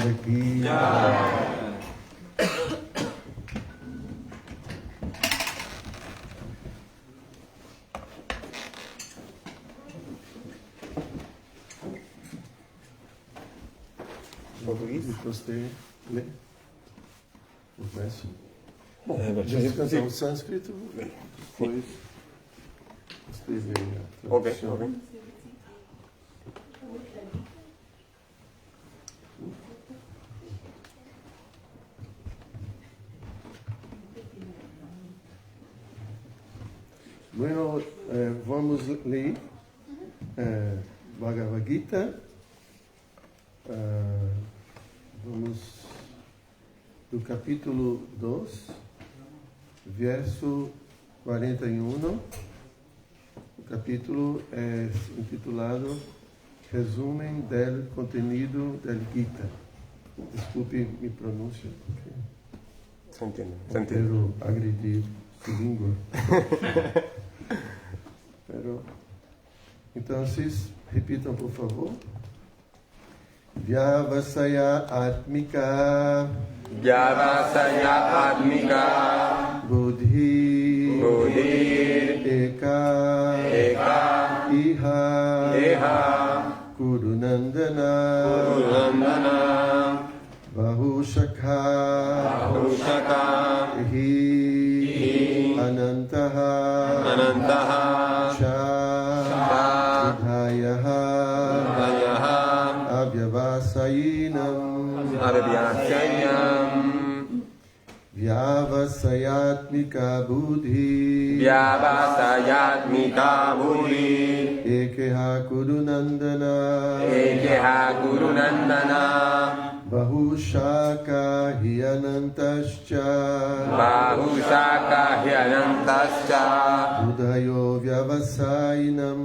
Govinda ki jai. Português? Gostei. Lê. Começo. Bom, já cantar o sânscrito, depois vocês veem a tradução. Ok. Bueno, vamos ler Bhagavad Gita. Vamos do capítulo 2, verso 41. O capítulo é intitulado Resumen del Contenido del Gita. Desculpe mi pronúncia, porque Se entiende. não quero agredir su língua. Pero, então, repitam, por favor. Vyavasaya Atmika Buddhi Eka Iha Kurunandana Bahushakha Hi Anantaha Cha Vidhayaha Vyavasayatmika Buddhi Ekeha Kurunandana Bahushaka Hyanantascha Buddhayo Vyavasayinam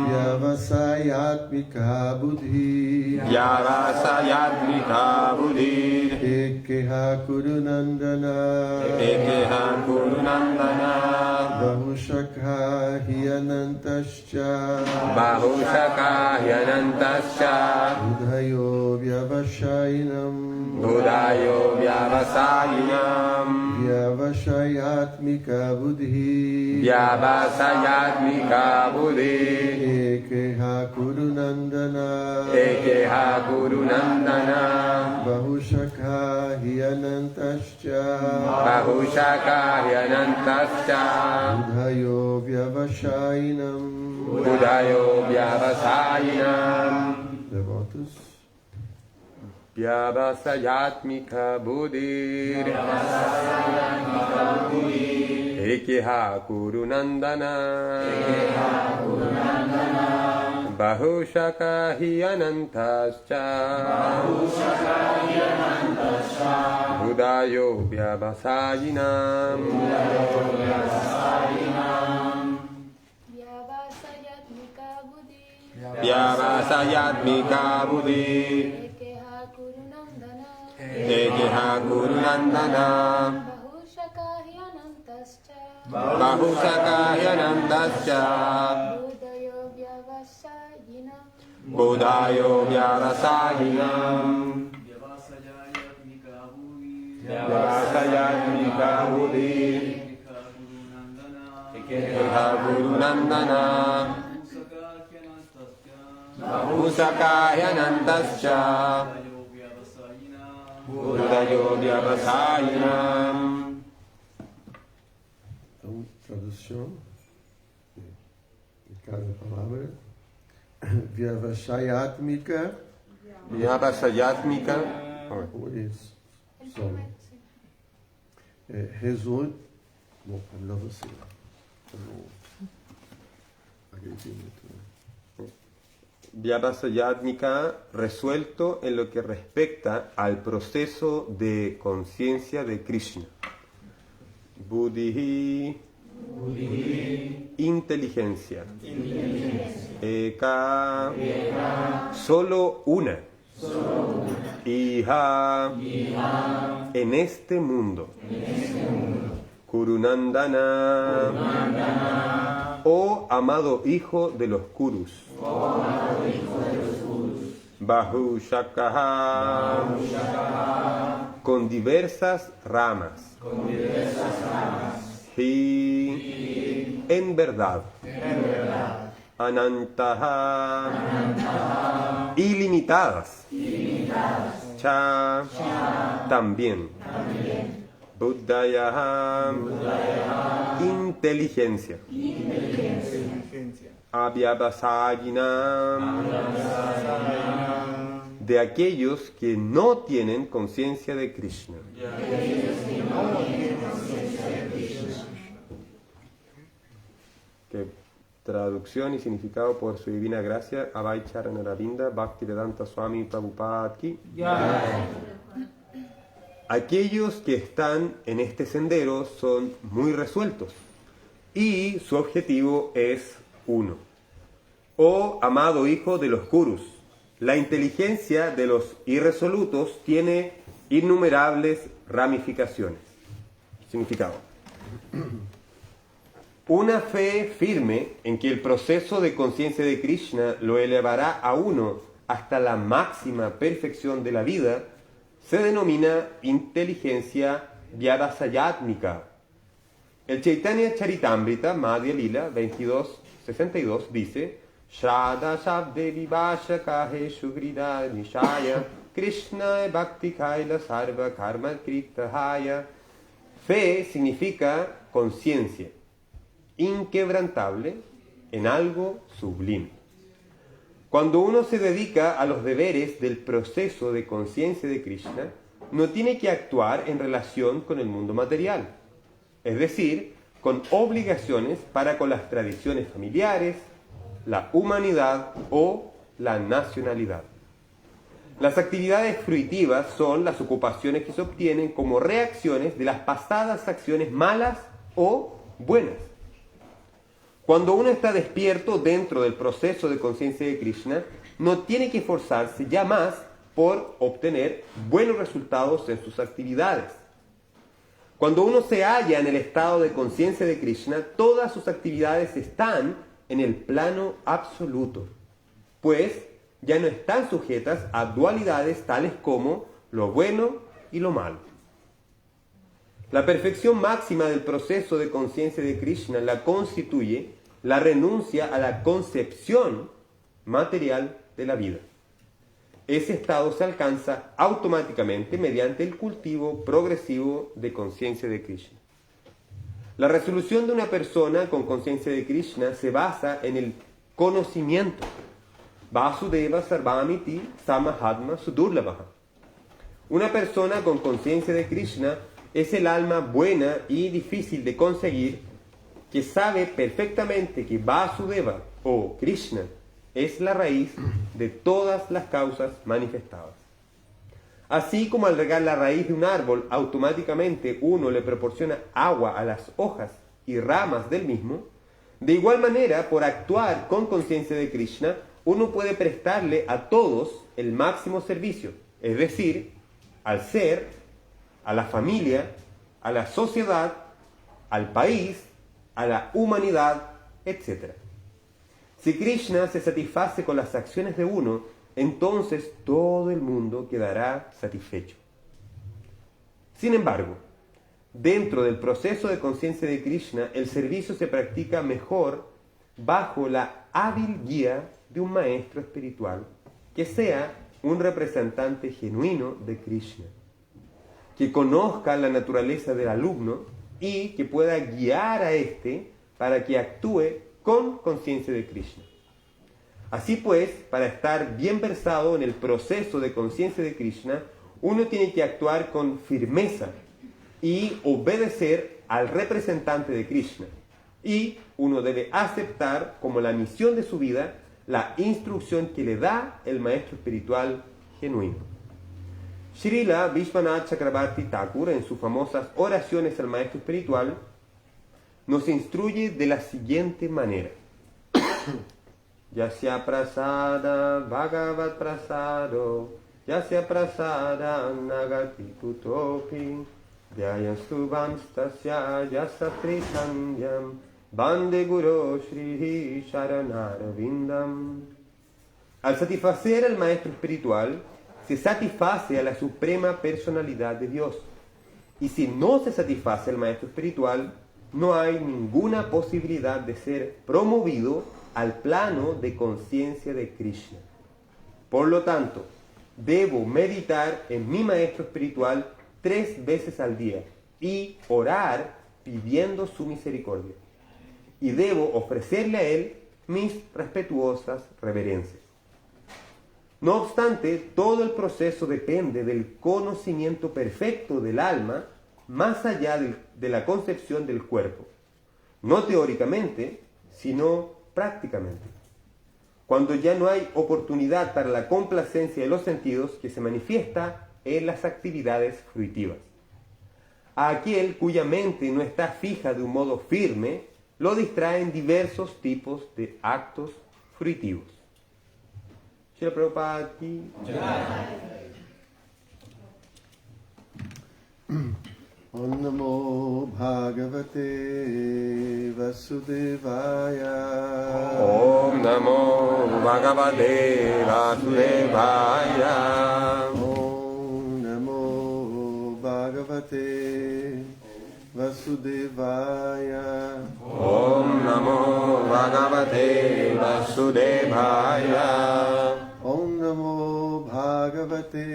Vyavasayatmika Buddhi Ekeha Kurunandana Bahushaka Hyanantascha Buddhayo Vyavasayinam Vyavasayatmika Buddhi Ekeha Kurunandana Bahushaka Hyanantascha Buddhayo Vyavasayinam Devotos. Vyavasayatmika Buddhir Ekeha Kurunandana Bahushaka Hyanantascha Buddhayo Vyavasayinam Vyavasayatmika Buddhi Ekeha Kurunandana Bahushaka Hyanantascha Buddhayo Vyavasayinam Vyavasayatmika Buddhi Ekeha Kurunandana Bahushaka Hyanantascha Buddhayo Vyavasayinam. Então, tradução de cada palavra. Vyavasayatmika. Isso. Solo. Resume. Bom, é melhor você. Eu não agredi muito. Vyavasayatmika resuelto en lo que respecta al proceso de conciencia de Krishna. Buddhi, inteligencia. Eka, solo una. Iha, en este mundo. Kurunandana, oh amado hijo de los Kurus. Bahushakaha, con diversas ramas. Hi, en verdad. Anantaha, ilimitadas. Cha, también. Buddhayaha, inteligencia. Avyavasayinam, de aquellos que no tienen conciencia de Krishna. Que traducción y significado por su divina gracia, Abhay Charan Aravinda, Bhaktivedanta Swami Prabhupada Ki. Aquellos que están en este sendero son muy resueltos y su objetivo es uno. Oh amado hijo de los Kurus, la inteligencia de los irresolutos tiene innumerables ramificaciones. Significado. Una fe firme en que el proceso de conciencia de Krishna lo elevará a uno hasta la máxima perfección de la vida se denomina inteligencia vyavasayatmika. El Chaitanya Charitamrita, Madhya Lila 22:62 dice: Shraddha Shabde Vivasha Kahe Shugrida Nishaya Krishna Bhakti Kaila Sarva Karma Kritahaya. Fe significa conciencia inquebrantable en algo sublime. Cuando uno se dedica a los deberes del proceso de conciencia de Krishna, no tiene que actuar en relación con el mundo material, es decir, con obligaciones para con las tradiciones familiares, la humanidad o la nacionalidad. Las actividades fruitivas son las ocupaciones que se obtienen como reacciones de las pasadas acciones malas o buenas. Cuando uno está despierto dentro del proceso de conciencia de Krishna, no tiene que esforzarse ya más por obtener buenos resultados en sus actividades. Cuando uno se halla en el estado de conciencia de Krishna, todas sus actividades están en el plano absoluto, pues ya no están sujetas a dualidades tales como lo bueno y lo malo. La perfección máxima del proceso de conciencia de Krishna la constituye la renuncia a la concepción material de la vida. Ese estado se alcanza automáticamente mediante el cultivo progresivo de conciencia de Krishna. La resolución de una persona con conciencia de Krishna se basa en el conocimiento. Vasudeva Sarvamiti Samahatma Sudurlabha. Una persona con conciencia de Krishna es el alma buena y difícil de conseguir que sabe perfectamente que Vasudeva o Krishna es la raíz de todas las causas manifestadas. Así como al regar la raíz de un árbol, automáticamente uno le proporciona agua a las hojas y ramas del mismo, de igual manera, por actuar con conciencia de Krishna, uno puede prestarle a todos el máximo servicio, es decir, al ser, a la familia, a la sociedad, al país, a la humanidad, etc. Si Krishna se satisface con las acciones de uno, entonces todo el mundo quedará satisfecho. Sin embargo, dentro del proceso de conciencia de Krishna, el servicio se practica mejor bajo la hábil guía de un maestro espiritual que sea un representante genuino de Krishna, que conozca la naturaleza del alumno y que pueda guiar a éste para que actúe con conciencia de Krishna. Así pues, para estar bien versado en el proceso de conciencia de Krishna, uno tiene que actuar con firmeza y obedecer al representante de Krishna. Y uno debe aceptar como la misión de su vida la instrucción que le da el maestro espiritual genuino. Srila Vishwanath Chakrabarti Thakur, en sus famosas oraciones al maestro espiritual, nos instruye de la siguiente manera. Yasya prasada bhagavat prasado, yasya prasada nagati putopi, dhyayastu vanstasya yasatri sanyam, bande guru shrihi sharanarvindam. Al satisfacer al maestro espiritual, se satisface a la suprema personalidad de Dios. Y si no se satisface al maestro espiritual, no hay ninguna posibilidad de ser promovido al plano de conciencia de Krishna. Por lo tanto, debo meditar en mi maestro espiritual 3 veces al día y orar pidiendo su misericordia. Y debo ofrecerle a él mis respetuosas reverencias. No obstante, todo el proceso depende del conocimiento perfecto del alma más allá de la concepción del cuerpo, no teóricamente, sino prácticamente. Cuando ya no hay oportunidad para la complacencia de los sentidos que se manifiesta en las actividades fruitivas. A aquel cuya mente no está fija de un modo firme, lo distraen diversos tipos de actos fruitivos. Srila Prabhupada aquí. Om Namo Bhagavate Vasudevaya. Om Namo Bhagavate Vasudevaya. Om Namo Bhagavate Vasudevaya. Om Namo Bhagavate Vasudevaya. Om Namo Bhagavate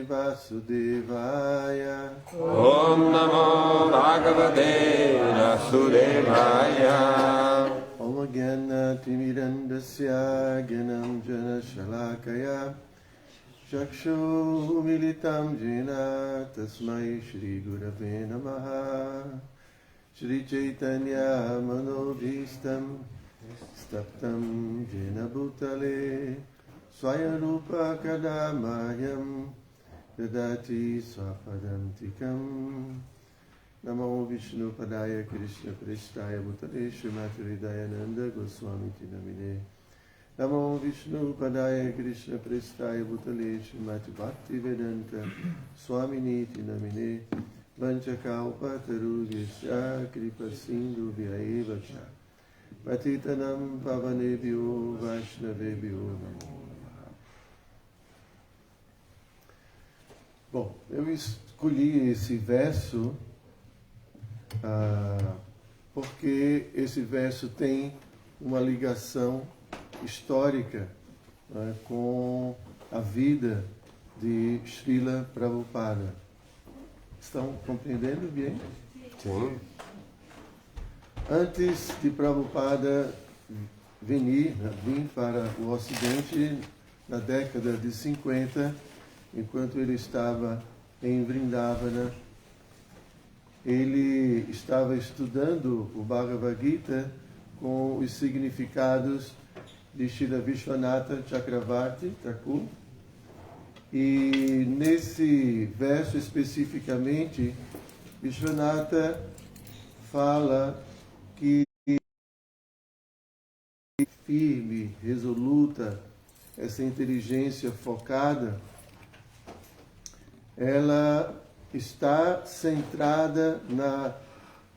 Vasudevaya. Om Namo Bhagavate Vasudevaya. Om Jnana Timirandasya Gyanam Jana Shalakaya Chakshu Militam Jena Tasmai Shri Gurave Namaha. Shri Chaitanya Manobhistam Staptam Jena Bhutale Swayarupa Kadamayam Dadati Swapadantikam. Namo Vishnu Padaya Krishna Prestaya Bhutale Srimati Hridayananda Goswami Tinamine. Namo Vishnu Padaya Krishna Prestaya Bhutale Srimati Bhakti Vedanta Swamini Tinamine. Vanchakalpa Tarugesha Kripa Sindhu Vyaeva Cha Patitanam Pavanebhyo Vaishnavebhyo Namo. Bom, eu escolhi esse verso porque esse verso tem uma ligação histórica, né, com a vida de Srila Prabhupada. Estão compreendendo bem? Sim. Antes de Prabhupada vir para o Ocidente, na década de 50, enquanto ele estava em Vrindavana, ele estava estudando o Bhagavad Gita com os significados de Srila Vishwanatha Chakravarti Thakur. E nesse verso especificamente, Vishwanatha fala que firme, resoluta, essa inteligência focada, ela está centrada na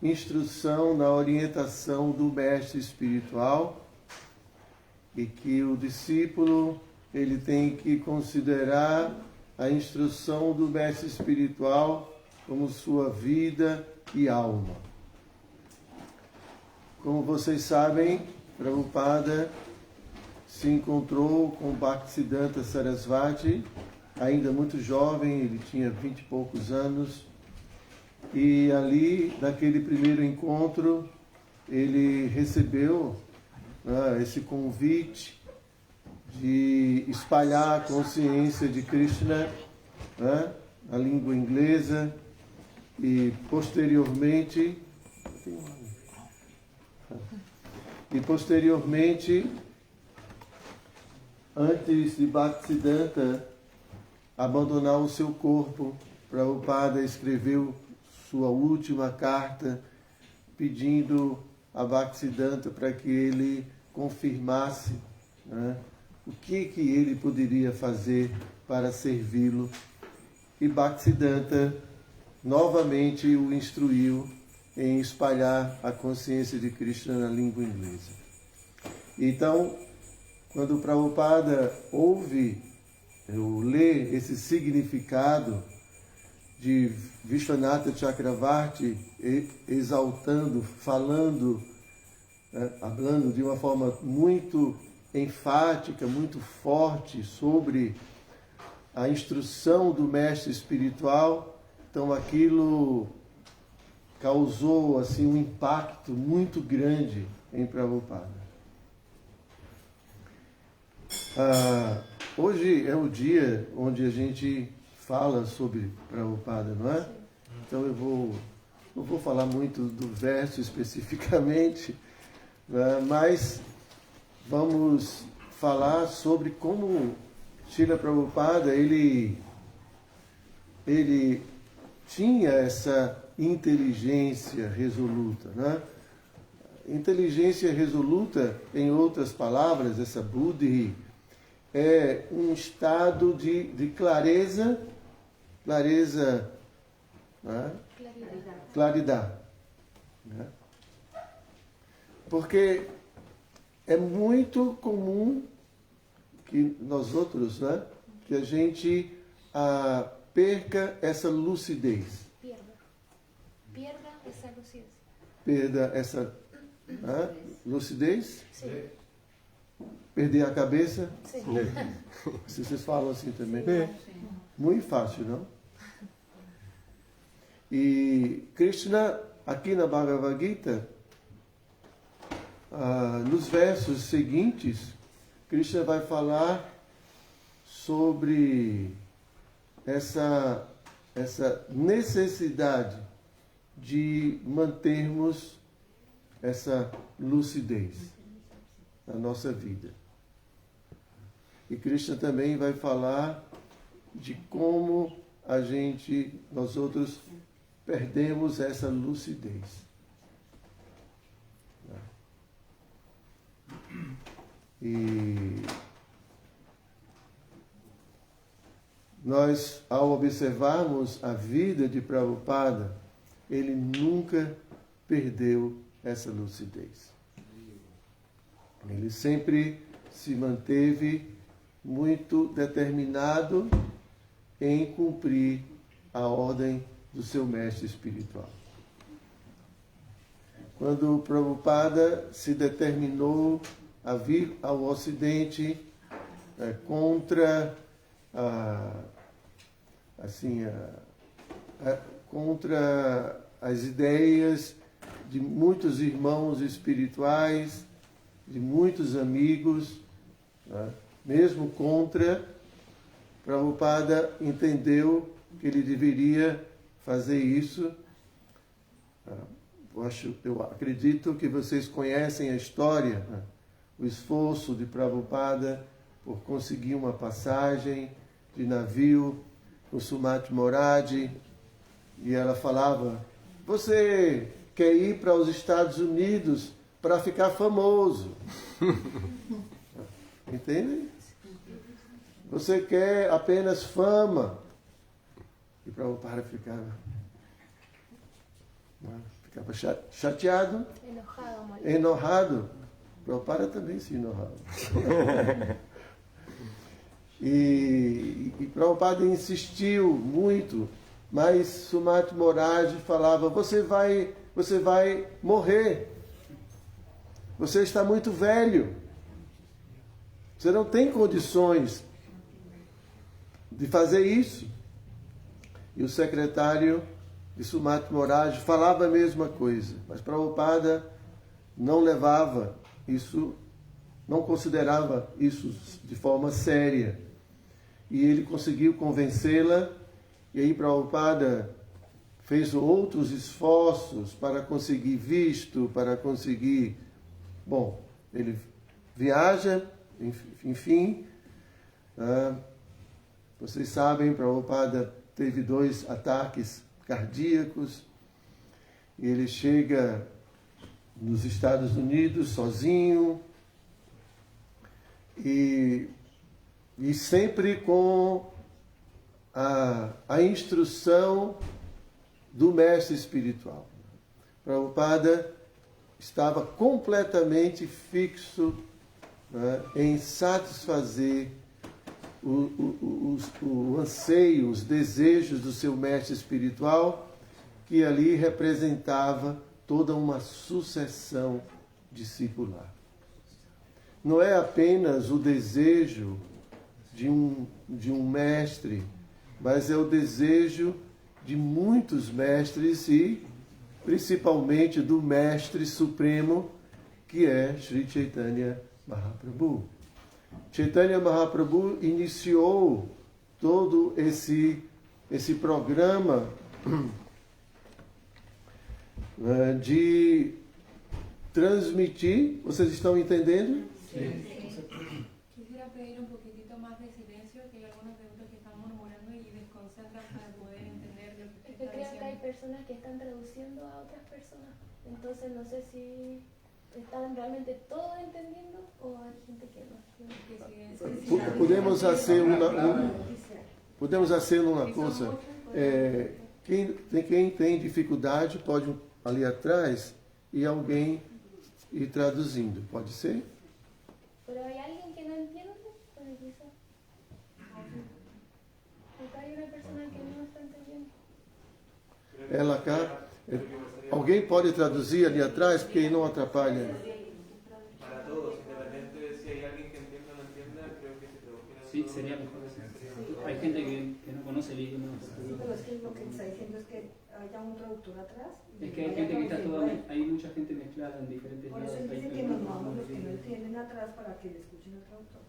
instrução, na orientação do mestre espiritual, e que o discípulo ele tem que considerar a instrução do mestre espiritual como sua vida e alma. Como vocês sabem, Prabhupada se encontrou com Bhaktisiddhanta Sarasvati, ainda muito jovem, ele tinha 20 e poucos anos, e ali, naquele primeiro encontro, ele recebeu esse convite de espalhar a consciência de Krishna, na língua inglesa, e posteriormente, antes de Bhaktisiddhanta abandonar o seu corpo, Prabhupada escreveu sua última carta pedindo a Bhaktisiddhanta para que ele confirmasse o que ele poderia fazer para servi-lo. E Bhaktisiddhanta novamente o instruiu em espalhar a consciência de Krishna na língua inglesa. Então, Quando o Prabhupada ouve ou lê esse significado de Vishwanatha Chakravarti exaltando, falando, falando de uma forma muito enfática, muito forte sobre a instrução do mestre espiritual, então aquilo causou assim um impacto muito grande em Prabhupada. Hoje é o dia onde a gente fala sobre Prabhupada, não é? Então eu não vou falar muito do verso especificamente, né? Mas vamos falar sobre como Srila Prabhupada ele tinha essa inteligência resoluta, né? Inteligência resoluta, em outras palavras, essa buddhi, é um estado de clareza, né? Claridade. Né? Porque é muito comum que nós outros, né, que a gente perca essa lucidez. Perda essa lucidez? Sim. Perder a cabeça? Sim. Vocês falam assim também? Sim. Muito fácil, não? E Krishna, aqui na Bhagavad Gita, nos versos seguintes, Krishna vai falar sobre essa necessidade de mantermos essa lucidez na nossa vida. E Krishna também vai falar de como nós outros perdemos essa lucidez. E nós, ao observarmos a vida de Prabhupada, ele nunca perdeu essa lucidez. Ele sempre se manteve muito determinado em cumprir a ordem do seu mestre espiritual. Quando o Prabhupada se determinou a vir ao Ocidente contra contra as ideias de muitos irmãos espirituais, de muitos amigos, né? Mesmo contra, Prabhupada entendeu que ele deveria fazer isso. Eu acredito que vocês conhecem a história, né? O esforço de Prabhupada por conseguir uma passagem de navio com Sumati Moradi, e ela falava: você quer ir para os Estados Unidos para ficar famoso. Entende? Você quer apenas fama. E Prabhupada ficava chateado, enojado. Prabhupada também se enojava. E Prabhupada insistiu muito, mas Sumati Moradi falava: você vai morrer. Você está muito velho. Você não tem condições de fazer isso. E o secretário de Sumati Moradi falava a mesma coisa, mas Prabhupada não levava isso, não considerava isso de forma séria. E ele conseguiu convencê-la, e aí Prabhupada fez outros esforços para conseguir visto, para conseguir... Bom, ele viaja, enfim. Vocês sabem, Prabhupada teve 2 ataques cardíacos, e ele chega nos Estados Unidos sozinho, e sempre com a instrução do mestre espiritual. Prabhupada estava completamente fixo né, em satisfazer o anseio, os desejos do seu mestre espiritual, que ali representava toda uma sucessão discipular. Não é apenas o desejo de um mestre, mas é o desejo de muitos mestres e principalmente do mestre supremo, que é Sri Chaitanya Mahaprabhu. Chaitanya Mahaprabhu iniciou todo esse programa de transmitir. Vocês estão entendendo? Sim. Quisiera pedir un poquitito más de silencio, que hay algunos devotos que están murmurando y desconcentran para poder entender lo que Yo creo que hay personas que están traduciendo a otras personas, entonces no sé si están realmente todos entendiendo o hay gente que no. Podemos fazer uma coisa. Quem tem dificuldade pode ali atrás e alguém ir traduzindo. Pode ser? Pero hay alguien que no entiende, pues quizás. Acá hay una persona que no está entendiendo. Ela cá. Alguém pode traduzir ali atrás, porque aí não atrapalha. Para todos, independiente de si hay alguien que entienda o no entienda, creo que se traduciera. Sí, sería mejor así. Hay gente que no conoce el idioma. Sí, pero es que lo que está diciendo es que haya un traductor atrás. Es que hay gente que está toda, hay mucha gente mezclada en diferentes Por lados. eso él dice que nos movamos los que no entienden atrás para que le escuchen al traductor.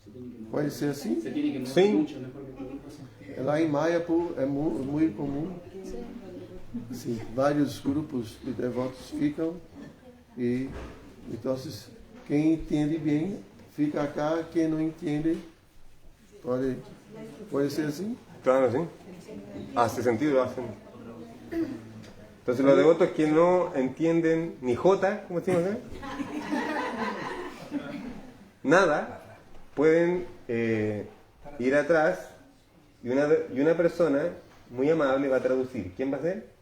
Se tiene que mover. Pode ser assim? Se tiene que mover Sí. mucho, mejor que todo. Lá em Mayapur é muito comum. Sim, vários grupos de devotos ficam e então quem entende bem fica acá, quem não entende pode ser assim. Claro, sí. Hace sentido, lo hacen. Entonces los devotos que no entienden ni jota, como decimos acá, nada, pueden ir atrás y una persona muy amable va a traducir. ¿Quién va a ser?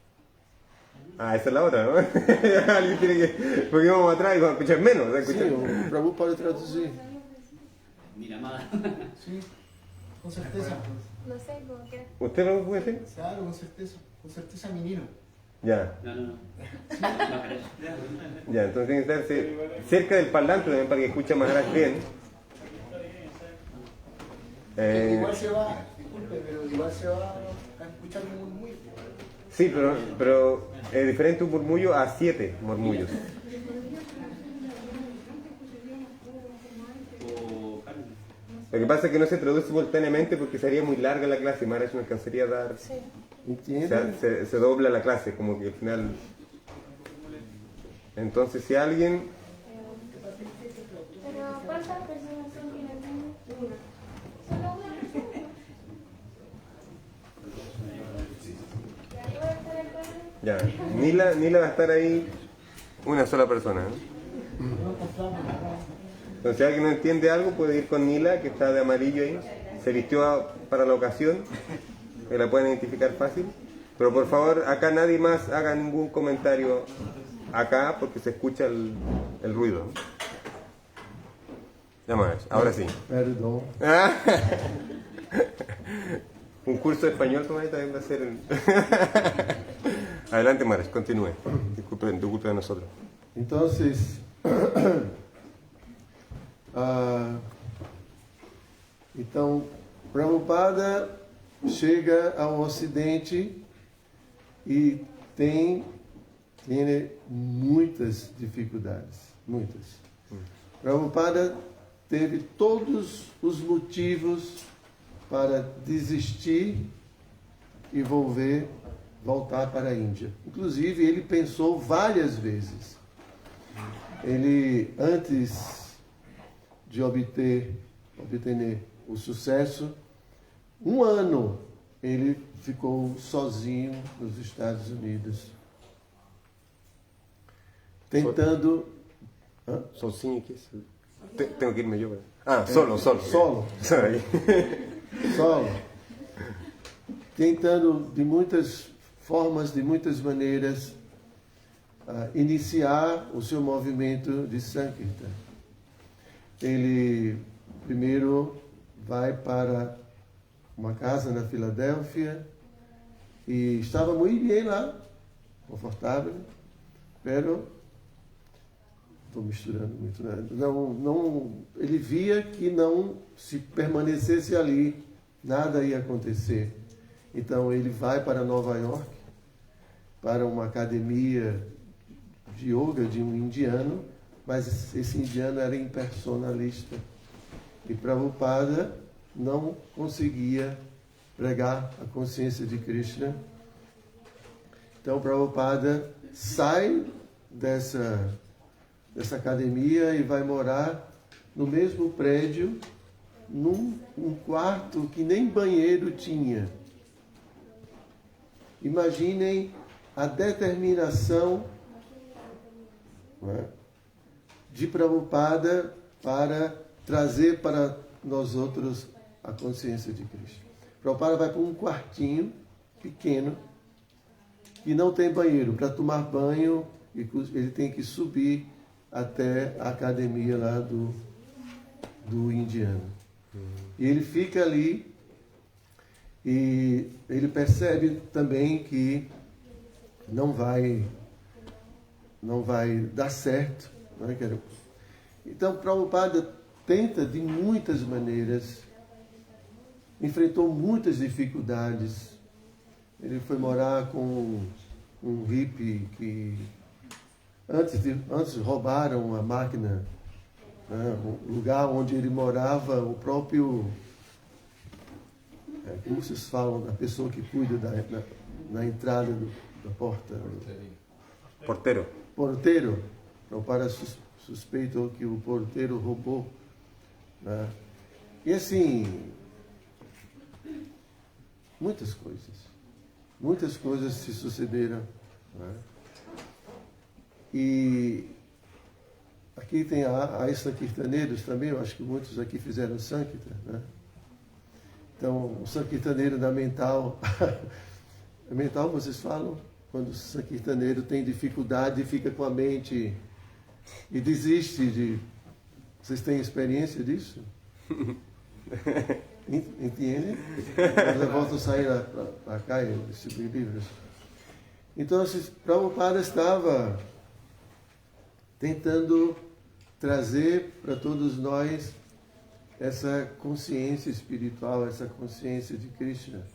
Ah, esa es la otra, ¿no? Alguien tiene que... Porque vamos atrás y vamos a escuchar menos. ¿Se escucha? Sim, o Prabhu pode traduzir. Mira más. Sí, con certeza. No sé, como que. ¿Usted lo puede hacer? Claro, con certeza menino. Ya. No. Más para allá. Ya, entonces tiene que estar cerca del parlante también para que escuche más bien. Igual se va, disculpe, pero igual se va a escuchar un murmullo. Sí, pero es diferente un murmullo a 7 murmullos. O Carmen. Lo que pasa es que no se traduce simultáneamente porque sería muy larga la clase y Maharaj no alcanzaría a dar... Entende? Se dobla la clase, como que al final... Entonces si alguien... Pero ¿cuántas personas son que no entienden? Una. Solo una persona. ¿Ya puede estar el padre? Ya, Nila va a estar ahí una sola persona. ¿No? Entonces si alguien no entiende algo puede ir con Nila, que está de amarillo ahí. Se vistió para la ocasión, que la pueden identificar fácil. Pero por favor, acá nadie más haga ningún comentario acá porque se escucha el ruido. Ya más, ahora sí. Perdão. Un curso de español también va a ser... Adelante, Maharaj, continúe. Disculpe de nosotros. Entonces, então, Prabhupada chega ao Ocidente e tem muitas dificuldades, muitas. Prabhupada teve todos os motivos para desistir e voltar para a Índia. Inclusive, ele pensou várias vezes. Ele, antes de obter o sucesso, 1 ano ele ficou sozinho nos Estados Unidos, tentando... Sozinho aqui? Tenho que irme eu. Solo. Solo. Tentando de muitas formas, de muitas maneiras, iniciar o seu movimento de Sankirtan. ele primeiro vai para uma casa na Filadélfia e estava muito bem lá, confortável, pero estou misturando muito, né? Ele via que não se permanecesse ali, nada ia acontecer. Então ele vai para Nova York, para uma academia de yoga de um indiano, mas esse indiano era impersonalista. E Prabhupada não conseguia pregar a consciência de Krishna. Então Prabhupada sai dessa academia e vai morar no mesmo prédio, num quarto que nem banheiro tinha. Imaginem a determinação, né, de Prabhupada para trazer para nós outros a consciência de Cristo. Prabhupada vai para um quartinho pequeno que não tem banheiro. Para tomar banho, ele tem que subir até a academia lá do indiano. E ele fica ali e ele percebe também que não vai dar certo. Não é? Então, Prabhupada tenta de muitas maneiras, enfrentou muitas dificuldades. Ele foi morar com um hippie que antes roubaram a máquina, né? O lugar onde ele morava, o próprio, como vocês falam, a pessoa que cuida na entrada da porta. Porteiro. Porteiro. Prabhupada suspeitou que o porteiro roubou. Né? E assim, muitas coisas se sucederam. Né? E aqui tem a Sankirtaneiros também, eu acho que muitos aqui fizeram Sankirtan. Né? Então, o Sankirtaneiro da mental, a mental vocês falam, quando o Sankirtaneiro tem dificuldade e fica com a mente e desiste de... Vocês têm experiência disso? Entendem? Eles voltam a sair para cá e distribuir livros. Então, Prabhupada estava tentando trazer para todos nós essa consciência espiritual, essa consciência de Krishna.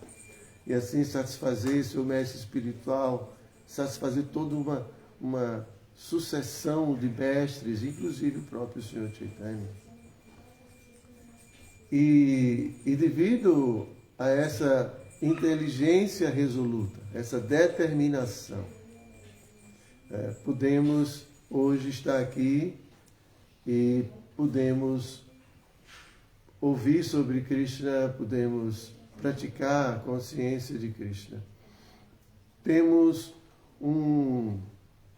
E assim satisfazer seu mestre espiritual, satisfazer toda uma sucessão de mestres, inclusive o próprio Senhor Chaitanya. E devido a essa inteligência resoluta, essa determinação, podemos hoje estar aqui e podemos ouvir sobre Krishna, podemos praticar a consciência de Krishna. Temos um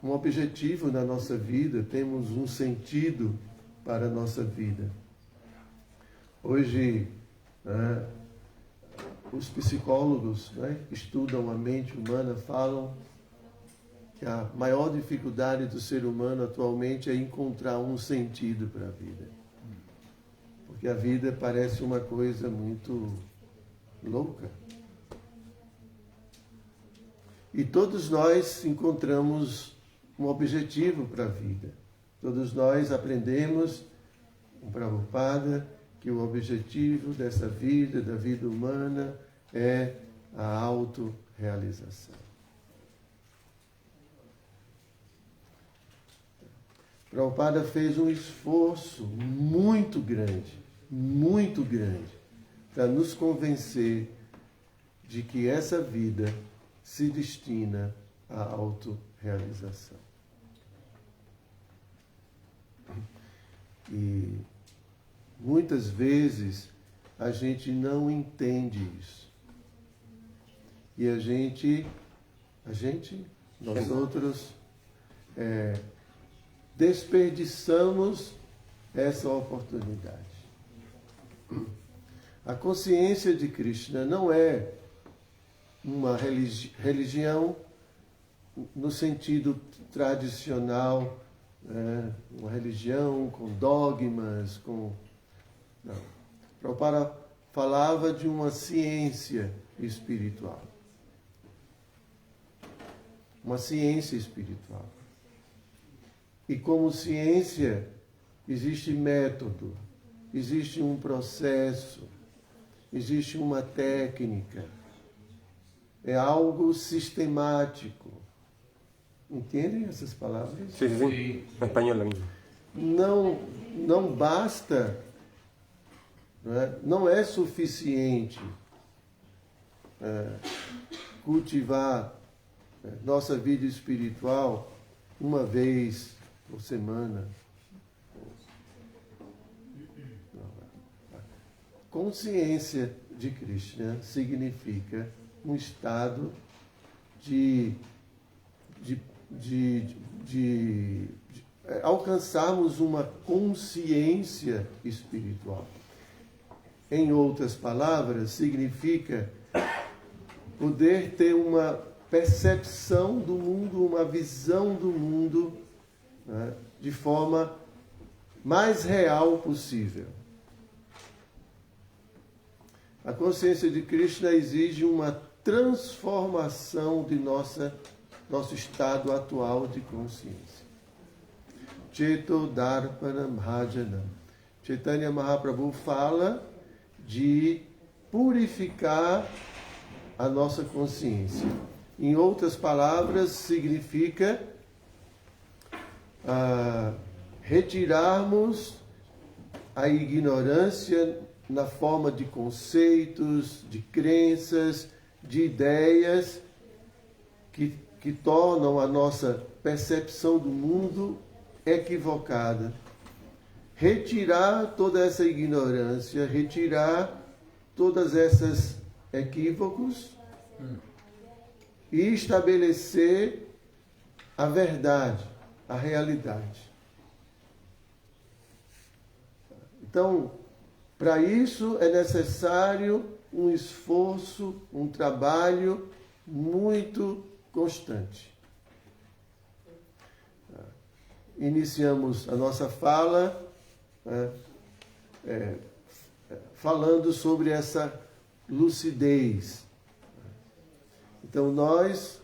objetivo na nossa vida, temos um sentido para a nossa vida. Hoje, né, os psicólogos, né, que estudam a mente humana falam que a maior dificuldade do ser humano atualmente é encontrar um sentido para a vida. Porque a vida parece uma coisa muito louca. E todos nós encontramos um objetivo para a vida. Todos nós aprendemos com Prabhupada que o objetivo dessa vida, da vida humana, é a autorrealização. Prabhupada fez um esforço muito grande, para nos convencer de que essa vida se destina à autorrealização. E muitas vezes a gente não entende isso. E nós outros, desperdiçamos essa oportunidade. A consciência de Krishna não é uma religião no sentido tradicional uma religião com dogmas, com... Não. Prabhupada falava de uma ciência espiritual. Uma ciência espiritual. E como ciência, existe método, existe um processo, existe uma técnica. É algo sistemático. Entendem essas palavras? Sí, sí, sí. En español lo mismo. Não basta, não é suficiente cultivar nossa vida espiritual uma vez por semana. Consciência de Krishna significa um estado de alcançarmos uma consciência espiritual. Em outras palavras, significa poder ter uma percepção do mundo, uma visão do mundo, né, de forma mais real possível. A consciência de Krishna exige uma transformação de nosso estado atual de consciência. Cheto Darpanam Bhajanam. Chaitanya Mahaprabhu fala de purificar a nossa consciência. Em outras palavras, significa retirarmos a ignorância na forma de conceitos, de crenças, de ideias que tornam a nossa percepção do mundo equivocada. Retirar toda essa ignorância, retirar todas essas equívocos e estabelecer a verdade, a realidade. Então, para isso é necessário um esforço, um trabalho muito constante. Iniciamos a nossa fala falando sobre essa lucidez. Então nós,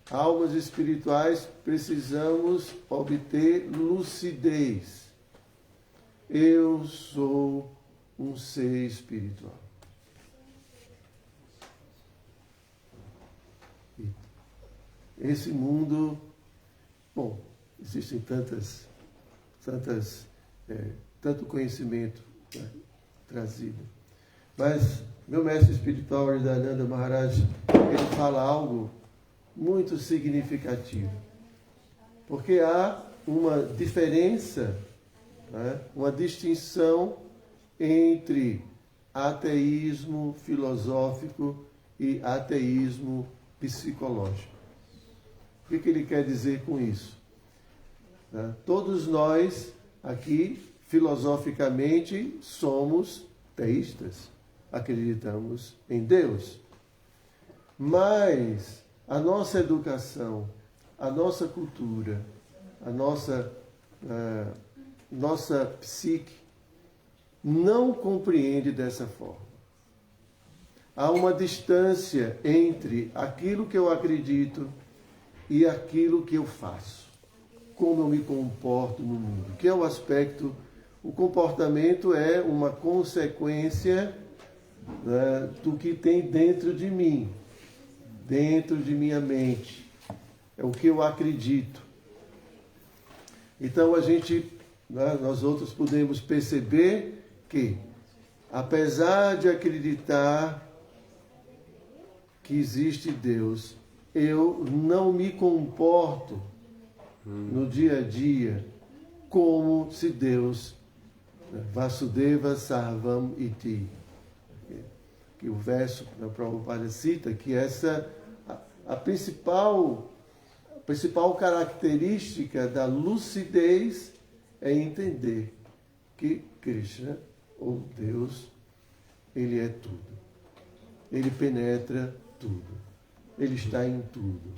almas espirituais, precisamos obter lucidez. Eu sou um ser espiritual. Esse mundo, bom, existem tanto conhecimento, né, trazido. Mas meu mestre espiritual, Hridayananda Maharaj, ele fala algo muito significativo. Porque há uma diferença, né, uma distinção entre ateísmo filosófico e ateísmo psicológico. O que ele quer dizer com isso? Todos nós aqui, filosoficamente, somos teístas, acreditamos em Deus. Mas a nossa educação, a nossa cultura, a nossa psique não compreende dessa forma. Há uma distância entre aquilo que eu acredito e aquilo que eu faço. Como eu me comporto no mundo. Que é o aspecto... O comportamento é uma consequência, né, do que tem dentro de mim. Dentro de minha mente. É o que eu acredito. Então nós outros podemos perceber que, apesar de acreditar que existe Deus, eu não me comporto no dia a dia como se Deus, Vasudeva Sarvam Iti, que o verso da Prabhupada cita, que essa a principal característica da lucidez é entender que Krishna, ou Deus, ele é tudo. Ele penetra tudo. Ele está em tudo.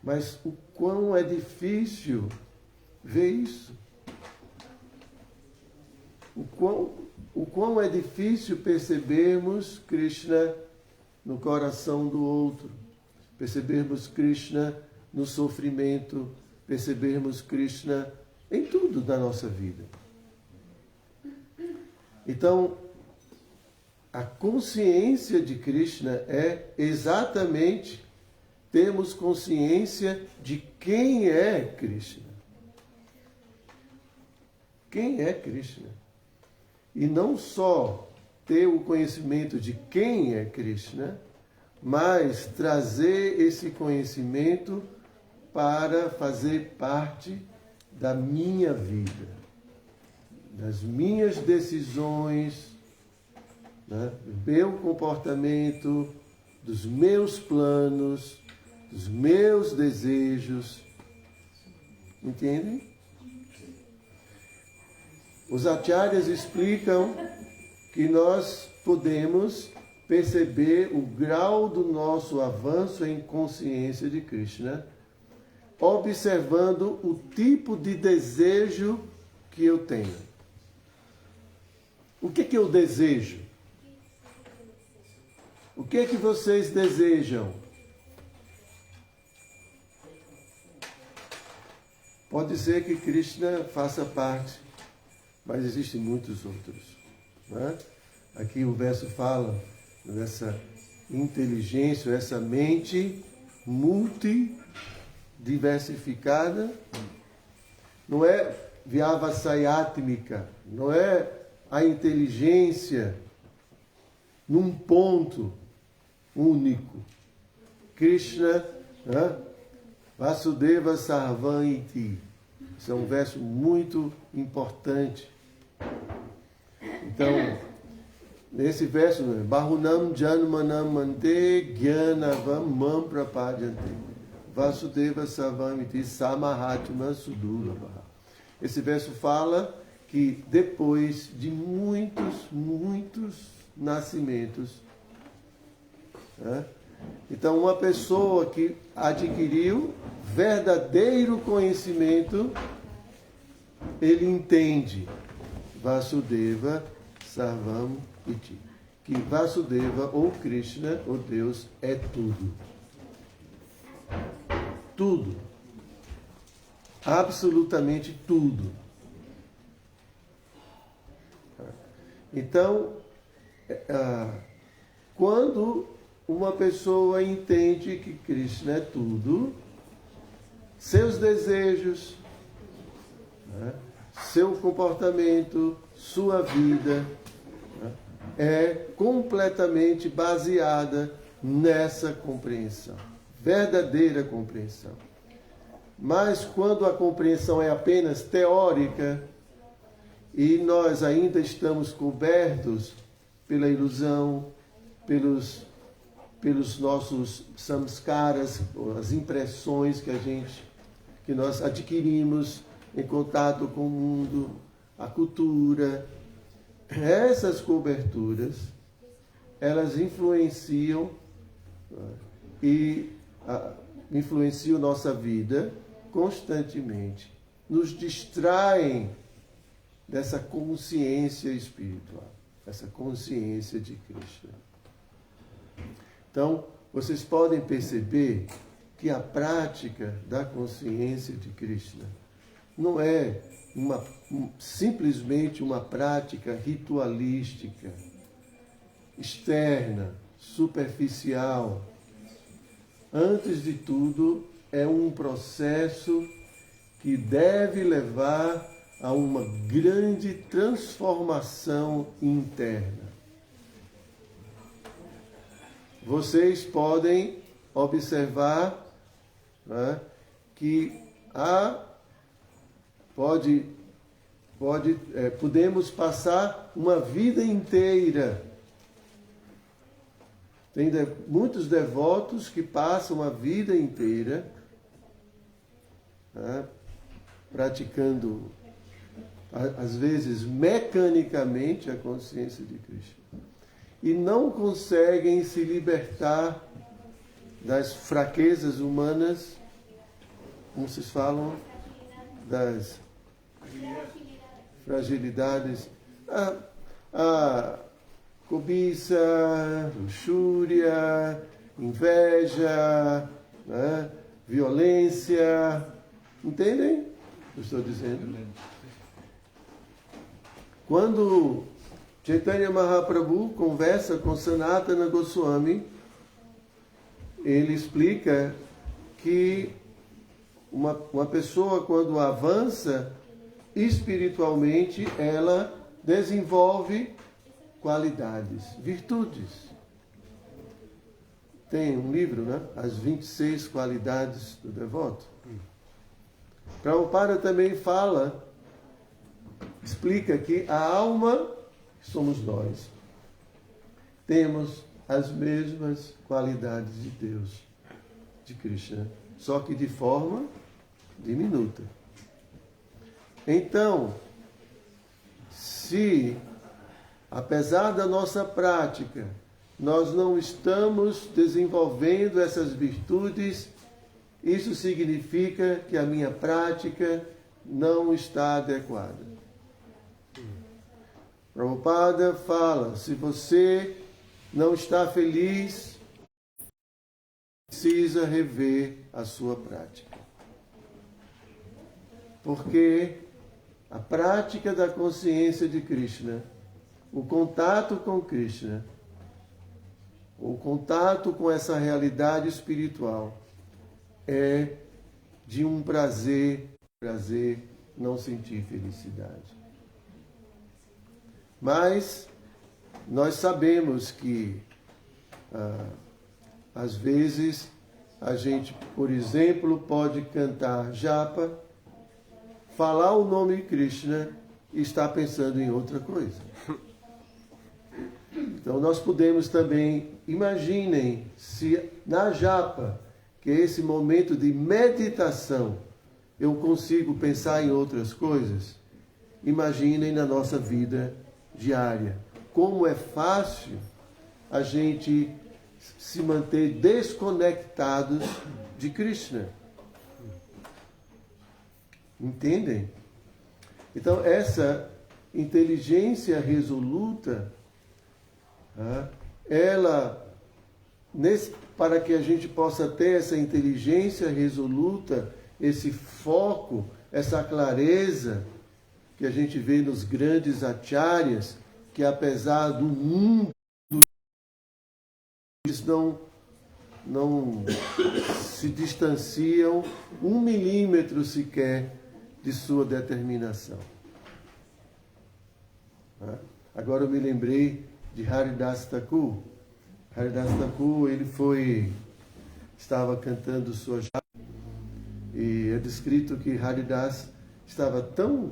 Mas o quão é difícil ver isso. O quão é difícil percebermos Krishna no coração do outro, percebermos Krishna no sofrimento, percebermos Krishna em tudo da nossa vida. Então, a consciência de Krishna é exatamente termos consciência de quem é Krishna. Quem é Krishna? E não só ter o conhecimento de quem é Krishna, mas trazer esse conhecimento para fazer parte da minha vida, das minhas decisões, né, do meu comportamento, dos meus planos, dos meus desejos. Entendem? Os acharyas explicam que nós podemos perceber o grau do nosso avanço em consciência de Krishna, observando o tipo de desejo que eu tenho. O que eu desejo? O que vocês desejam? Pode ser que Krishna faça parte, mas existem muitos outros. Né? Aqui o verso fala dessa inteligência, essa mente multidiversificada. Não é vyavasayatmika, não é a inteligência num ponto único. Krishna, né? Vasudeva Sarvam Iti. Isso é um verso muito importante. Então, nesse verso, Bahunam Janmanam Mante Gyanavam Mam Prapadyante Vasudeva Sarvam Iti Samahatma Sudurabha. Esse verso fala que depois de muitos nascimentos, né? Então, uma pessoa que adquiriu verdadeiro conhecimento, ele entende Vasudeva Sarvam Iti, que Vasudeva, ou Krishna, ou Deus, é tudo. Tudo. Absolutamente tudo. Então, quando uma pessoa entende que Krishna é tudo, seus desejos, né, seu comportamento, sua vida, né, é completamente baseada nessa compreensão, verdadeira compreensão. Mas quando a compreensão é apenas teórica e nós ainda estamos cobertos pela ilusão, pelos nossos samskaras, as impressões que nós adquirimos em contato com o mundo, a cultura, essas coberturas, elas influenciam influenciam nossa vida constantemente, nos distraem dessa consciência espiritual, essa consciência de Krishna. Então, vocês podem perceber que a prática da consciência de Krishna não é simplesmente uma prática ritualística, externa, superficial. Antes de tudo, é um processo que deve levar a uma grande transformação interna. Vocês podem observar, né, que podemos passar uma vida inteira. Tem muitos devotos que passam a vida inteira, né, praticando, às vezes mecanicamente, a consciência de Krishna. E não conseguem se libertar das fraquezas humanas, como vocês falam, das fragilidades, a cobiça, luxúria, inveja, né? Violência. Entendem o que eu estou dizendo? Quando Chaitanya Mahaprabhu conversa com Sanatana Goswami, ele explica que uma pessoa, quando avança espiritualmente, ela desenvolve qualidades, virtudes. Tem um livro, né? As 26 qualidades do devoto. Prabhupada também explica que a alma, somos nós, temos as mesmas qualidades de Deus, de Krishna, só que de forma diminuta. Então, se, apesar da nossa prática, nós não estamos desenvolvendo essas virtudes, isso significa que a minha prática não está adequada. Prabhupada fala, se você não está feliz, precisa rever a sua prática. Porque a prática da consciência de Krishna, o contato com Krishna, o contato com essa realidade espiritual é de um prazer não sentir felicidade. Mas nós sabemos que às vezes a gente, por exemplo, pode cantar japa, falar o nome Krishna e estar pensando em outra coisa. Então nós podemos também, imaginem se na japa, que é esse momento de meditação, eu consigo pensar em outras coisas. Imaginem na nossa vida diária, como é fácil a gente se manter desconectados de Krishna. Entendem? Então essa inteligência resoluta, para que a gente possa ter essa inteligência resoluta, esse foco, essa clareza que a gente vê nos grandes acharyas, que apesar do mundo, eles não se distanciam 1 milímetro sequer de sua determinação. Agora eu me lembrei de Haridas Thakur. Haridas Thakur, ele estava cantando sua japa, e é descrito que Haridas estava tão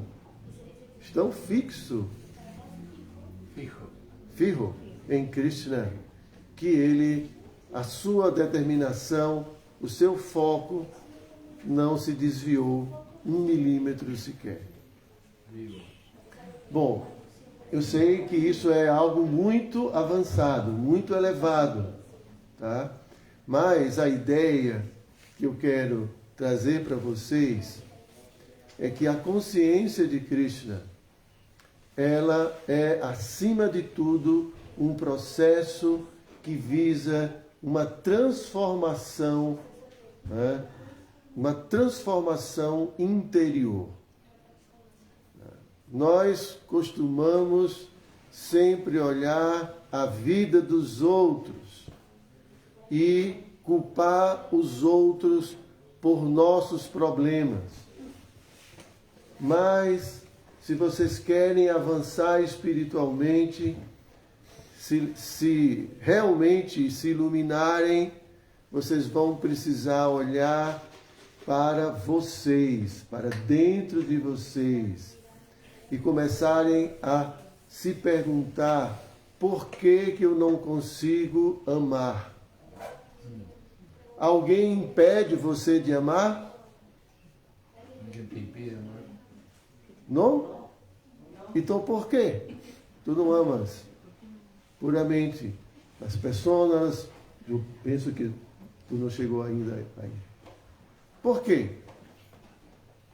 fijo em Krishna, que a sua determinação, o seu foco não se desviou 1 milímetro sequer. Bom, eu sei que isso é algo muito avançado, muito elevado, tá? Mas a ideia que eu quero trazer para vocês é que a consciência de Krishna, ela é, acima de tudo, um processo que visa uma transformação, né? Uma transformação interior. Nós costumamos sempre olhar a vida dos outros e culpar os outros por nossos problemas. Mas, se vocês querem avançar espiritualmente, se realmente se iluminarem, vocês vão precisar olhar para vocês, para dentro de vocês, e começarem a se perguntar: por que eu não consigo amar? Alguém impede você de amar? Não? Então por quê? Tu não amas puramente as pessoas. Eu penso que tu não chegou ainda aí. Por quê?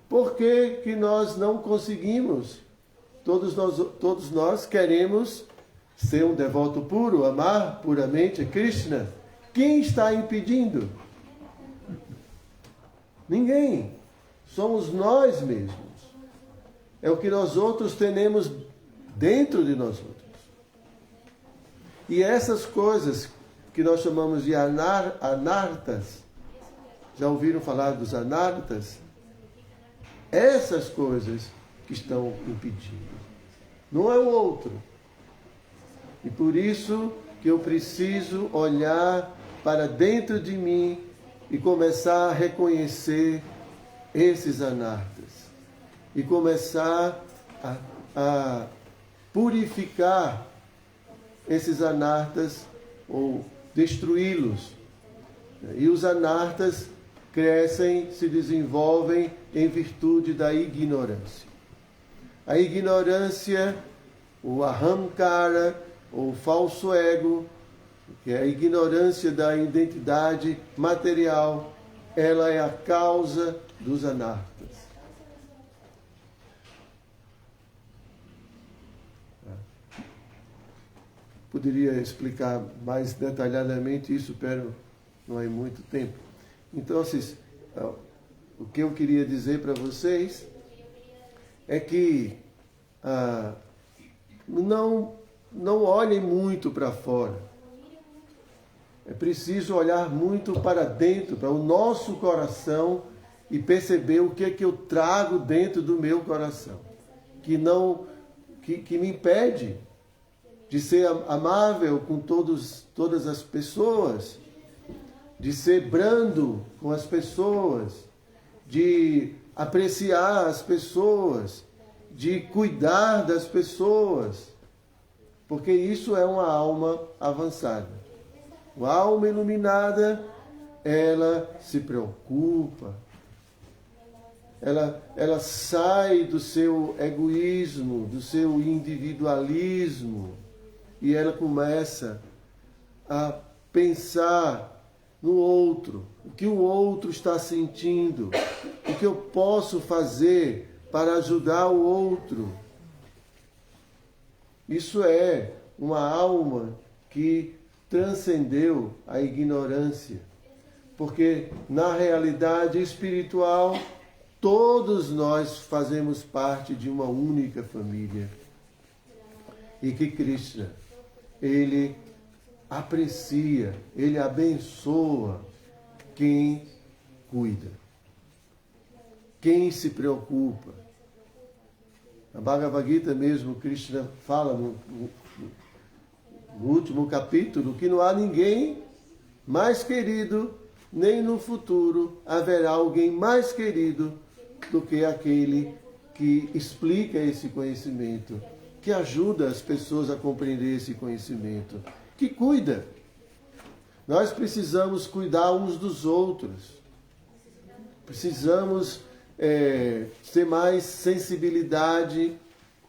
Por que nós não conseguimos? Todos nós queremos ser um devoto puro, amar puramente a Krishna. Quem está impedindo? Ninguém. Somos nós mesmos. É o que nós outros temos dentro de nós outros. E essas coisas que nós chamamos de anartas, já ouviram falar dos anartas? Essas coisas que estão impedindo. Não é o outro. E por isso que eu preciso olhar para dentro de mim e começar a reconhecer esses anartas. E começar a purificar esses anartas ou destruí-los. E os anartas crescem, se desenvolvem em virtude da ignorância. A ignorância, o ahamkara, ou falso ego, que é a ignorância da identidade material, ela é a causa dos anartas. Poderia explicar mais detalhadamente isso, pero não há muito tempo. Então, o que eu queria dizer para vocês é que não olhem muito para fora. É preciso olhar muito para dentro, para o nosso coração e perceber o que é que eu trago dentro do meu coração, que me impede de ser amável com todas as pessoas, de ser brando com as pessoas, de apreciar as pessoas, de cuidar das pessoas, porque isso é uma alma avançada. Uma alma iluminada, ela se preocupa, ela sai do seu egoísmo, do seu individualismo, e ela começa a pensar no outro, o que o outro está sentindo, o que eu posso fazer para ajudar o outro. Isso é uma alma que transcendeu a ignorância, porque na realidade espiritual todos nós fazemos parte de uma única família e que Krishna, ele aprecia, ele abençoa quem cuida, quem se preocupa. Na Bhagavad Gita mesmo, Krishna fala no último capítulo que não há ninguém mais querido, nem no futuro haverá alguém mais querido do que aquele que explica esse conhecimento, que ajuda as pessoas a compreender esse conhecimento, que cuida. Nós precisamos cuidar uns dos outros. Precisamos ter mais sensibilidade,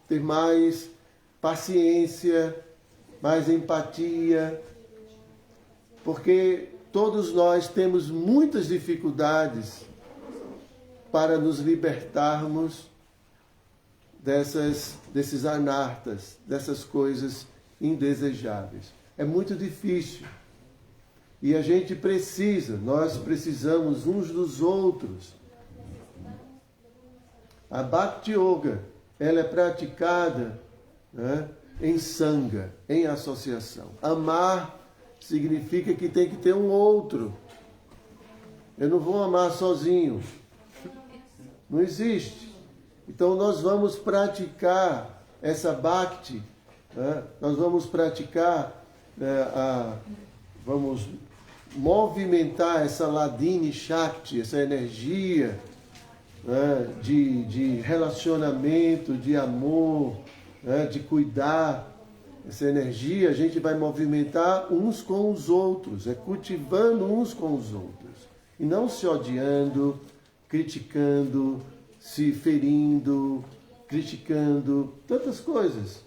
ter mais paciência, mais empatia, porque todos nós temos muitas dificuldades para nos libertarmos desses anartas, dessas coisas indesejáveis. É muito difícil. E a gente nós precisamos uns dos outros. A Bhakti Yoga, ela é praticada, né, em sanga, em associação. Amar significa que tem que ter um outro. Eu não vou amar sozinho. Não existe. Então nós vamos praticar essa Bhakti, né? Nós vamos praticar, vamos movimentar essa Ladini Shakti, essa energia, né, de relacionamento, de amor, né, de cuidar. Essa energia a gente vai movimentar uns com os outros, cultivando uns com os outros. E não se odiando, criticando, se ferindo, criticando, tantas coisas.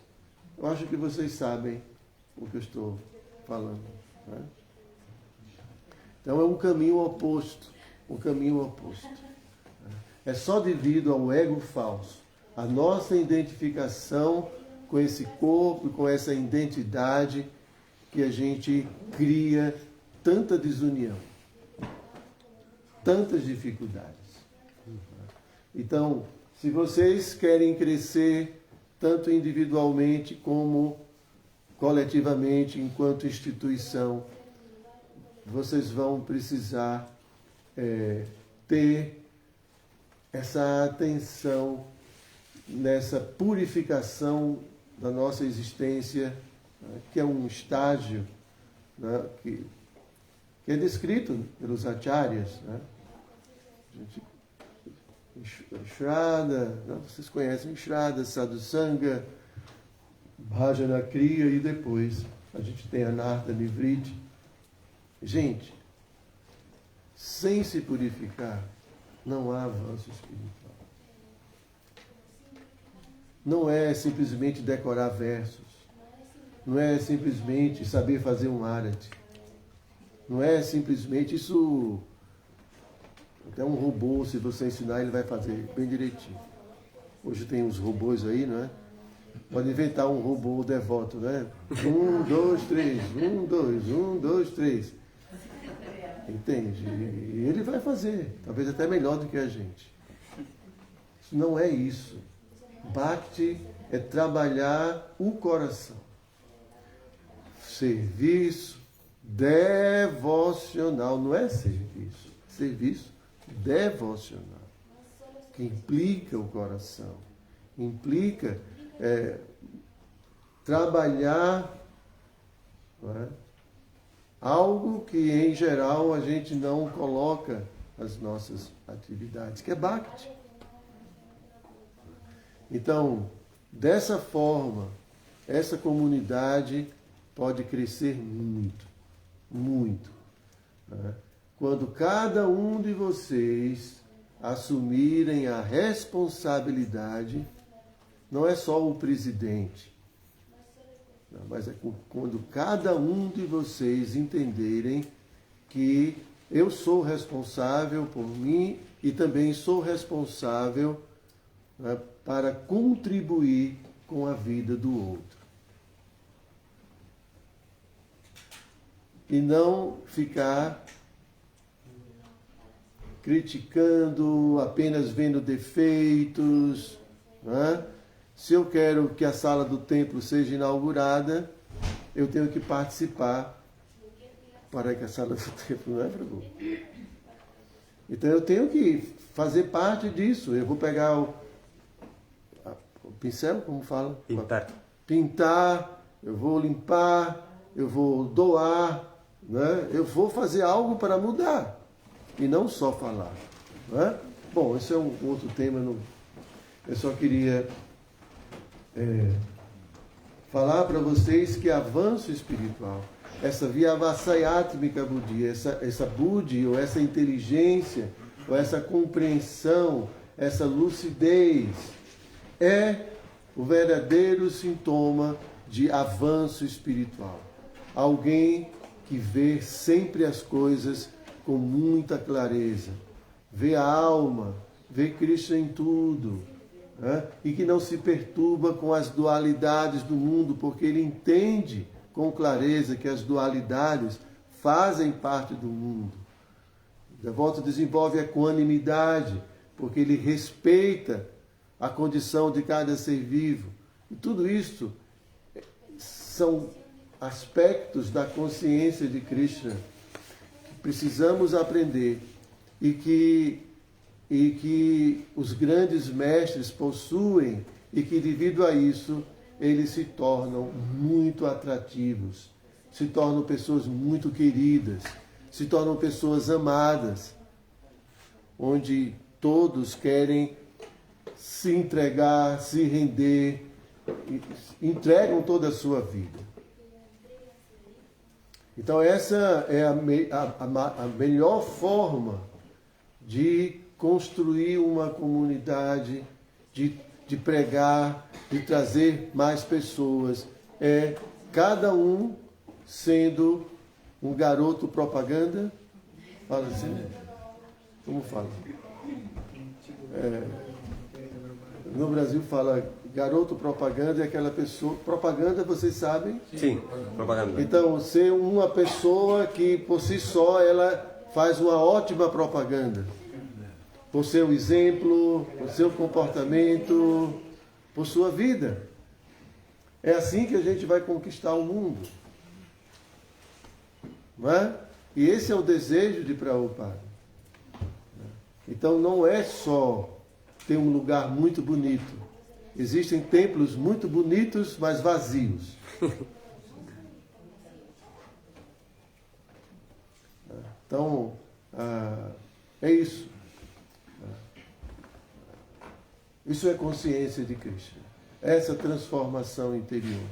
Eu acho que vocês sabem o que eu estou falando, né? Então é um caminho oposto, é só devido ao ego falso, a nossa identificação com esse corpo, com essa identidade, que a gente cria tanta desunião, tantas dificuldades. Então, se vocês querem crescer tanto individualmente como coletivamente, enquanto instituição, vocês vão precisar ter essa atenção nessa purificação da nossa existência, né, que é um estágio, né, que é descrito pelos acharyas, né? Shraddha, né? Vocês conhecem Shraddha, Sadhusanga, Bhajana Kriya, e depois a gente tem a Narda Nivriti. Gente, sem se purificar, não há avanço espiritual. Não é simplesmente decorar versos. Não é simplesmente saber fazer um arati. Não é simplesmente isso. Até um robô, se você ensinar, ele vai fazer bem direitinho. Hoje tem uns robôs aí, não é? Pode inventar um robô devoto, né? 1, 2, 3, 1, 2, 1, 2, 3. Entende? E ele vai fazer, talvez até melhor do que a gente. Não é isso. Bhakti é trabalhar o coração. Serviço devocional, não é serviço. Serviço devocional, que implica o coração, implica trabalhar, não é? Algo que em geral a gente não coloca nas nossas atividades, que é Bhakti. Então, dessa forma, essa comunidade pode crescer muito, muito, né? Quando cada um de vocês assumirem a responsabilidade, não é só o presidente, não, mas é quando cada um de vocês entenderem que eu sou responsável por mim e também sou responsável, né, para contribuir com a vida do outro. E não ficar criticando, apenas vendo defeitos, né? Se eu quero que a sala do templo seja inaugurada, eu tenho que participar para que a sala do templo, não é, Prabhu? Então eu tenho que fazer parte disso. Eu vou pegar o pincel, como fala? Pintar, eu vou limpar, eu vou doar, né? Eu vou fazer algo para mudar. E não só falar. Não é? Bom, esse é um outro tema. Eu só queria falar para vocês que avanço espiritual, essa Vyavasayatmika Buddhi, essa Buddhi, ou essa inteligência, ou essa compreensão, essa lucidez, é o verdadeiro sintoma de avanço espiritual. Alguém que vê sempre as coisas com muita clareza, vê a alma, vê Krishna em tudo, né? E que não se perturba com as dualidades do mundo, porque ele entende com clareza que as dualidades fazem parte do mundo. O devoto desenvolve a equanimidade, porque ele respeita a condição de cada ser vivo. E tudo isso são aspectos da consciência de Krishna que precisamos aprender e que os grandes mestres possuem e que, devido a isso, eles se tornam muito atrativos, se tornam pessoas muito queridas, se tornam pessoas amadas, onde todos querem se entregar, se render, entregam toda a sua vida. Então essa é a melhor forma de construir uma comunidade, de pregar, de trazer mais pessoas. É cada um sendo um garoto propaganda. Fala assim. Como fala? No Brasil fala garoto propaganda é aquela pessoa... Propaganda, vocês sabem? Sim, propaganda. Então, ser uma pessoa que por si só ela faz uma ótima propaganda. Por seu exemplo, por seu comportamento, por sua vida. É assim que a gente vai conquistar o mundo. Não é? E esse é o desejo de Prabhupada. Então não é só ter um lugar muito bonito. Existem templos muito bonitos, mas vazios. Então, é isso. Isso é consciência de Krishna. Essa transformação interior.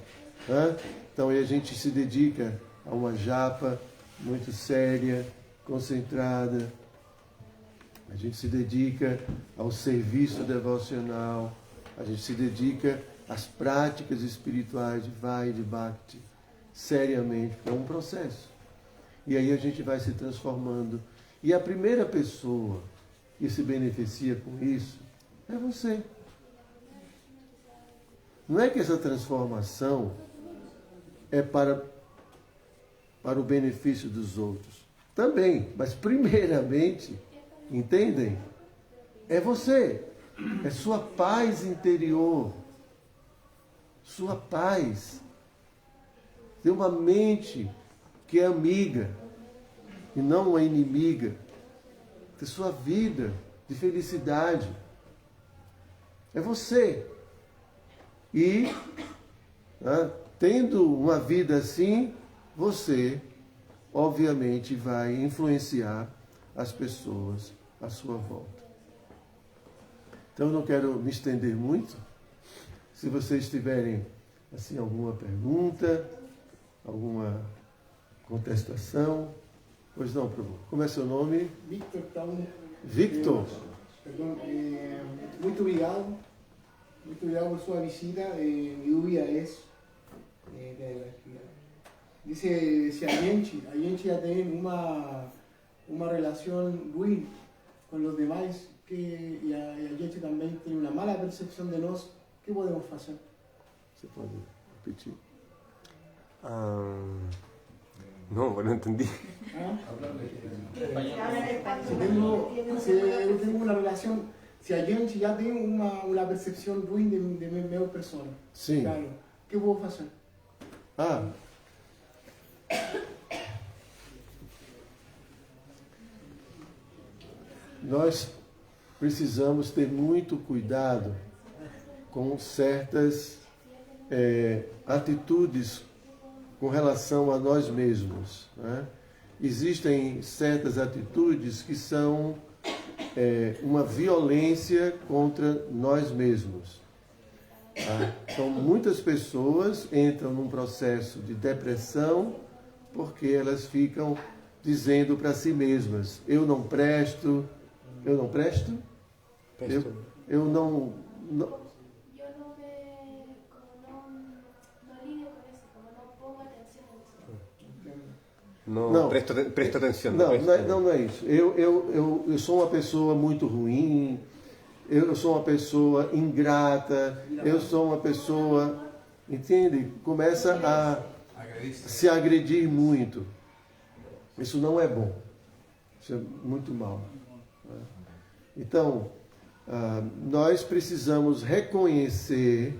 Então, aí a gente se dedica a uma japa muito séria, concentrada. A gente se dedica ao serviço devocional. A gente se dedica às práticas espirituais de Vai e de Bhakti, seriamente. É um processo. E aí a gente vai se transformando. E a primeira pessoa que se beneficia com isso é você. Não é que essa transformação é para o benefício dos outros. Também, mas primeiramente, entendem? É você. É sua paz interior. Sua paz. Ter uma mente que é amiga e não uma inimiga. Ter sua vida de felicidade. É você. E, tendo uma vida assim, você, obviamente, vai influenciar as pessoas à sua volta. Então, eu não quero me estender muito. Se vocês tiverem assim, alguma pergunta, alguma contestação. Pois não, Prabhu. Como é seu nome? Victor, então. Victor. Perdão, muito obrigado. Muito obrigado por sua visita. Mi dúvida es, dice si a gente ya tiene una relación ruin con los demás, y a gente también tiene una mala percepción de nós, ¿qué podemos hacer? Você pode repetir? No, bueno, entendí. Si yo tengo una relación, si a gente ya tiene una percepción ruin de mi persona, Sim. claro, ¿qué puedo hacer? Nós precisamos ter muito cuidado com certas atitudes com relação a nós mesmos. Né? Existem certas atitudes que são uma violência contra nós mesmos. Tá? Então, muitas pessoas entram num processo de depressão porque elas ficam dizendo para si mesmas: eu não presto. Eu não presto? Eu não... No presto atención. Não é isso. Eu sou uma pessoa muito ruim, eu sou uma pessoa ingrata, eu sou uma pessoa... Entende? Começa a se agredir muito. Isso não é bom. Isso é muito mal. Então, nós precisamos reconhecer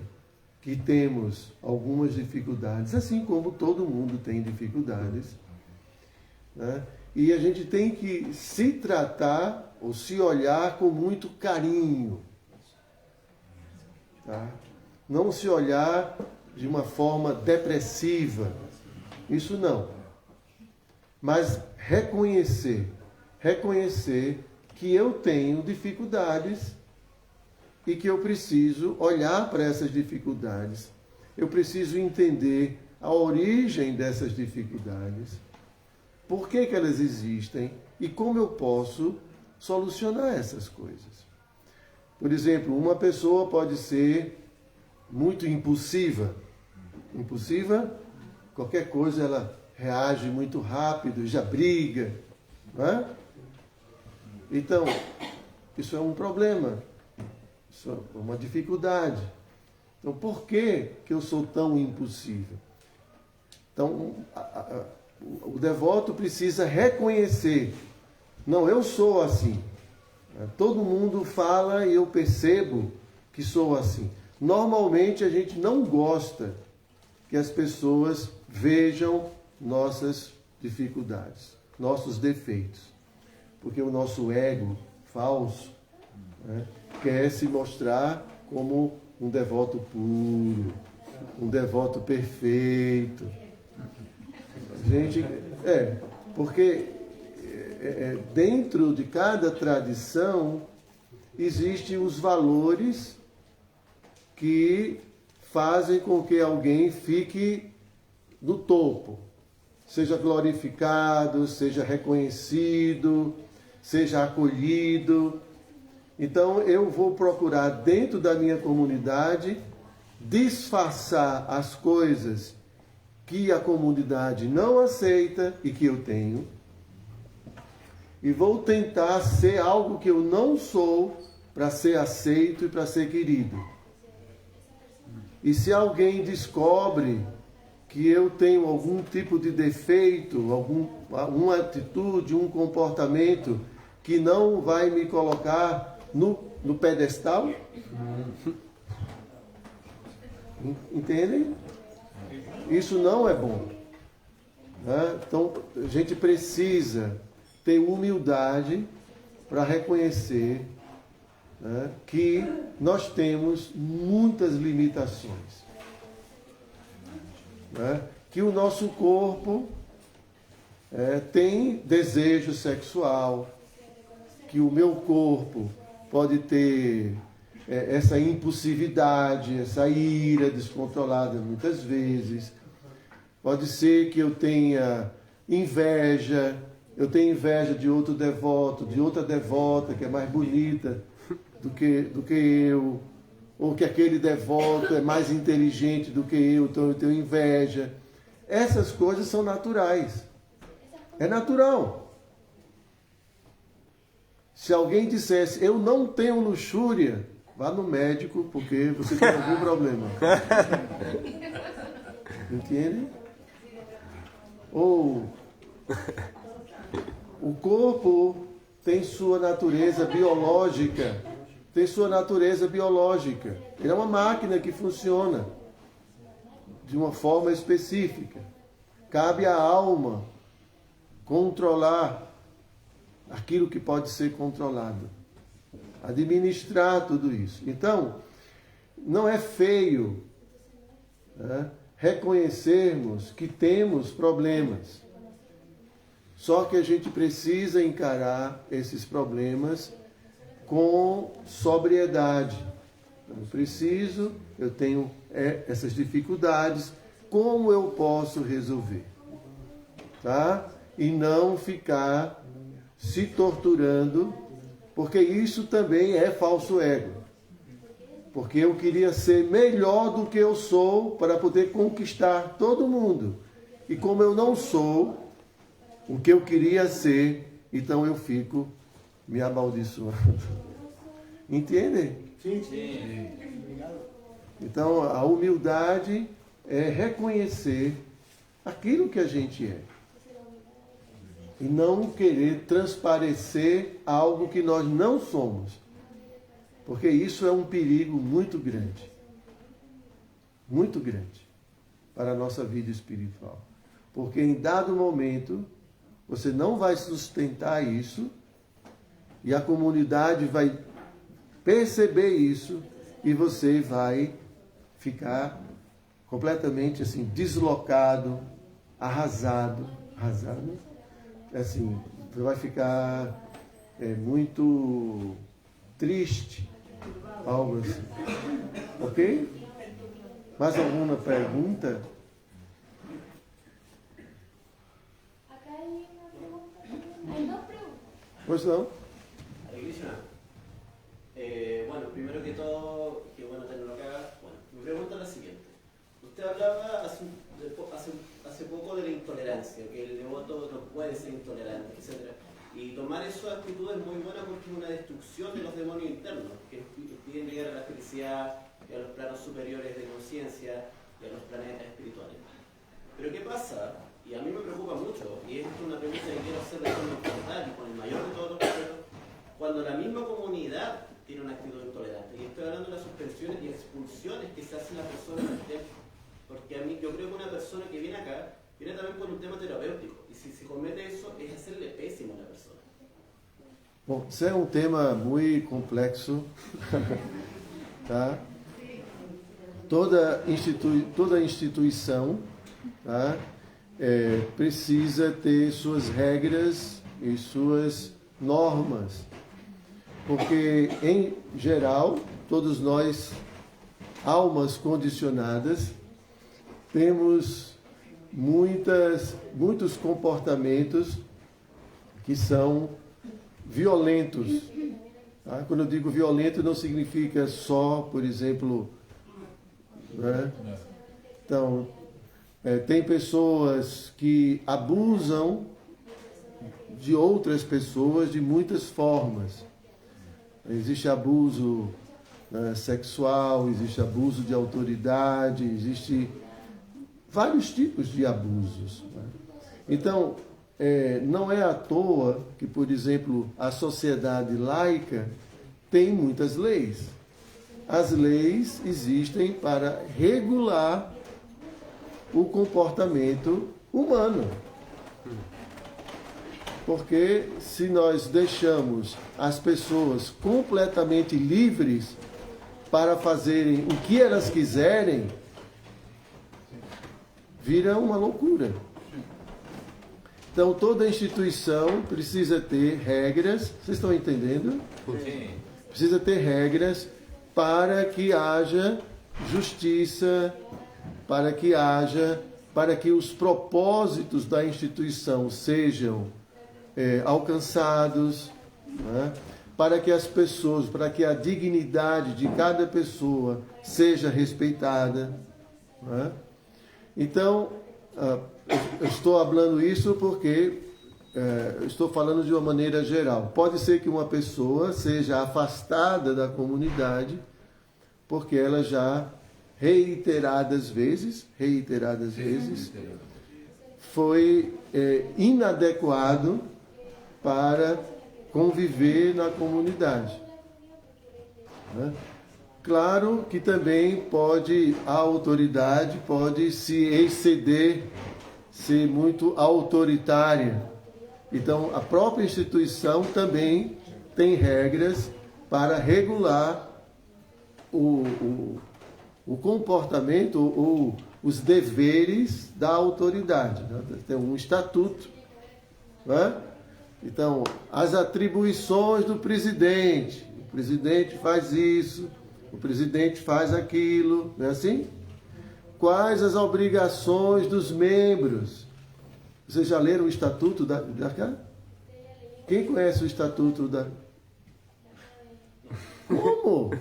que temos algumas dificuldades, assim como todo mundo tem dificuldades, né? E a gente tem que se tratar ou se olhar com muito carinho, tá? Não se olhar de uma forma depressiva, isso não. Mas reconhecer que eu tenho dificuldades e que eu preciso olhar para essas dificuldades. Eu preciso entender a origem dessas dificuldades, por que elas existem e como eu posso solucionar essas coisas. Por exemplo, uma pessoa pode ser muito impulsiva. Impulsiva, qualquer coisa ela reage muito rápido, já briga, não é? Então, isso é um problema. Isso é uma dificuldade. Então, por que eu sou tão impossível? Então, o devoto precisa reconhecer, não, eu sou assim. Todo mundo fala e eu percebo que sou assim. Normalmente a gente não gosta que as pessoas vejam nossas dificuldades, nossos defeitos. Porque o nosso ego falso, né, quer se mostrar como um devoto puro, um devoto perfeito. Gente, porque dentro de cada tradição existem os valores que fazem com que alguém fique no topo, seja glorificado, seja reconhecido, seja acolhido. Então eu vou procurar dentro da minha comunidade disfarçar as coisas que a comunidade não aceita e que eu tenho, e vou tentar ser algo que eu não sou para ser aceito e para ser querido. E se alguém descobre que eu tenho algum tipo de defeito, uma atitude, um comportamento que não vai me colocar no pedestal, entendem? Isso não é bom, né? Então a gente precisa ter humildade para reconhecer, né, que nós temos muitas limitações, né? Que o nosso corpo tem desejo sexual, que o meu corpo pode ter essa impulsividade, essa ira descontrolada muitas vezes. Pode ser que eu tenha inveja, eu tenho inveja de outro devoto, de outra devota que é mais bonita do que eu, ou que aquele devoto é mais inteligente do que eu, então eu tenho inveja. Essas coisas são naturais. É natural. Se alguém dissesse, eu não tenho luxúria, vá no médico porque você tem algum problema. Entende? Ou o corpo tem sua natureza biológica. Tem sua natureza biológica. Ele é uma máquina que funciona de uma forma específica. Cabe à alma controlar aquilo que pode ser controlado. Administrar tudo isso. Então, não é feio, né, reconhecermos que temos problemas. Só que a gente precisa encarar esses problemas com sobriedade. Eu tenho essas dificuldades, como eu posso resolver? Tá? E não ficar se torturando, porque isso também é falso ego. Porque eu queria ser melhor do que eu sou para poder conquistar todo mundo. E como eu não sou o que eu queria ser, então eu fico me amaldiçoando. Entendem? Sim. Então a humildade é reconhecer aquilo que a gente é. E não querer transparecer algo que nós não somos. Porque isso é um perigo muito grande. Muito grande para a nossa vida espiritual. Porque em dado momento, você não vai sustentar isso e a comunidade vai perceber isso e você vai ficar completamente assim, deslocado, arrasado, assim, você vai ficar muito triste, algo assim. Ok? Mais alguma pergunta? Pois não? Hare Krishna. Bueno, primero que todo, qué bueno tenerlo acá. Bueno, mi pregunta es la siguiente. Usted hablaba hace poco de la intolerancia, que el devoto no puede ser intolerante, etc. Y tomar esa actitud es muy buena porque es una destrucción de los demonios internos, que impiden llegar a la felicidad y a los planos superiores de conciencia y a los planetas espirituales. Pero ¿qué pasa? Y a mí me preocupa mucho, y esto es una pregunta que quiero hacer de forma frontal y con el mayor de todos los respetos, cuando la misma comunidad tiene una actitud intolerante, y estoy hablando de las suspensiones y expulsiones que se hacen a personas del templo, porque a mí yo creo que una persona que viene acá viene también por un tema terapêutico, y si se comete eso es hacerle pésimo a la persona. Bom, isso é um tema muito complexo, tá? Toda instituição, tá? Precisa ter suas regras e suas normas, porque em geral todos nós, almas condicionadas, temos muitos comportamentos que são violentos. Tá? Quando eu digo violento, não significa só, por exemplo, né? Então, tem pessoas que abusam de outras pessoas de muitas formas. Existe abuso sexual, existe abuso de autoridade, existe vários tipos de abusos. Né? Então, não é à toa que, por exemplo, a sociedade laica tem muitas leis. As leis existem para regular o comportamento humano. Porque se nós deixamos as pessoas completamente livres para fazerem o que elas quiserem, vira uma loucura. Então, toda instituição precisa ter regras. Vocês estão entendendo? Sim. Precisa ter regras para que haja justiça, para que os propósitos da instituição sejam alcançados, né? Para que as pessoas, para que a dignidade de cada pessoa seja respeitada, né? Então, eu estou falando isso porque estou falando de uma maneira geral. Pode ser que uma pessoa seja afastada da comunidade porque ela já reiteradas vezes foi inadequado para conviver na comunidade. Né? Claro que também a autoridade pode se exceder, ser muito autoritária. Então, a própria instituição também tem regras para regular o comportamento ou os deveres da autoridade. Né? Tem um estatuto. Né? Então, as atribuições do presidente. O presidente faz isso, o presidente faz aquilo. Não é assim? Quais as obrigações dos membros? Vocês já leram o estatuto da cá? Quem conhece o estatuto da... Como?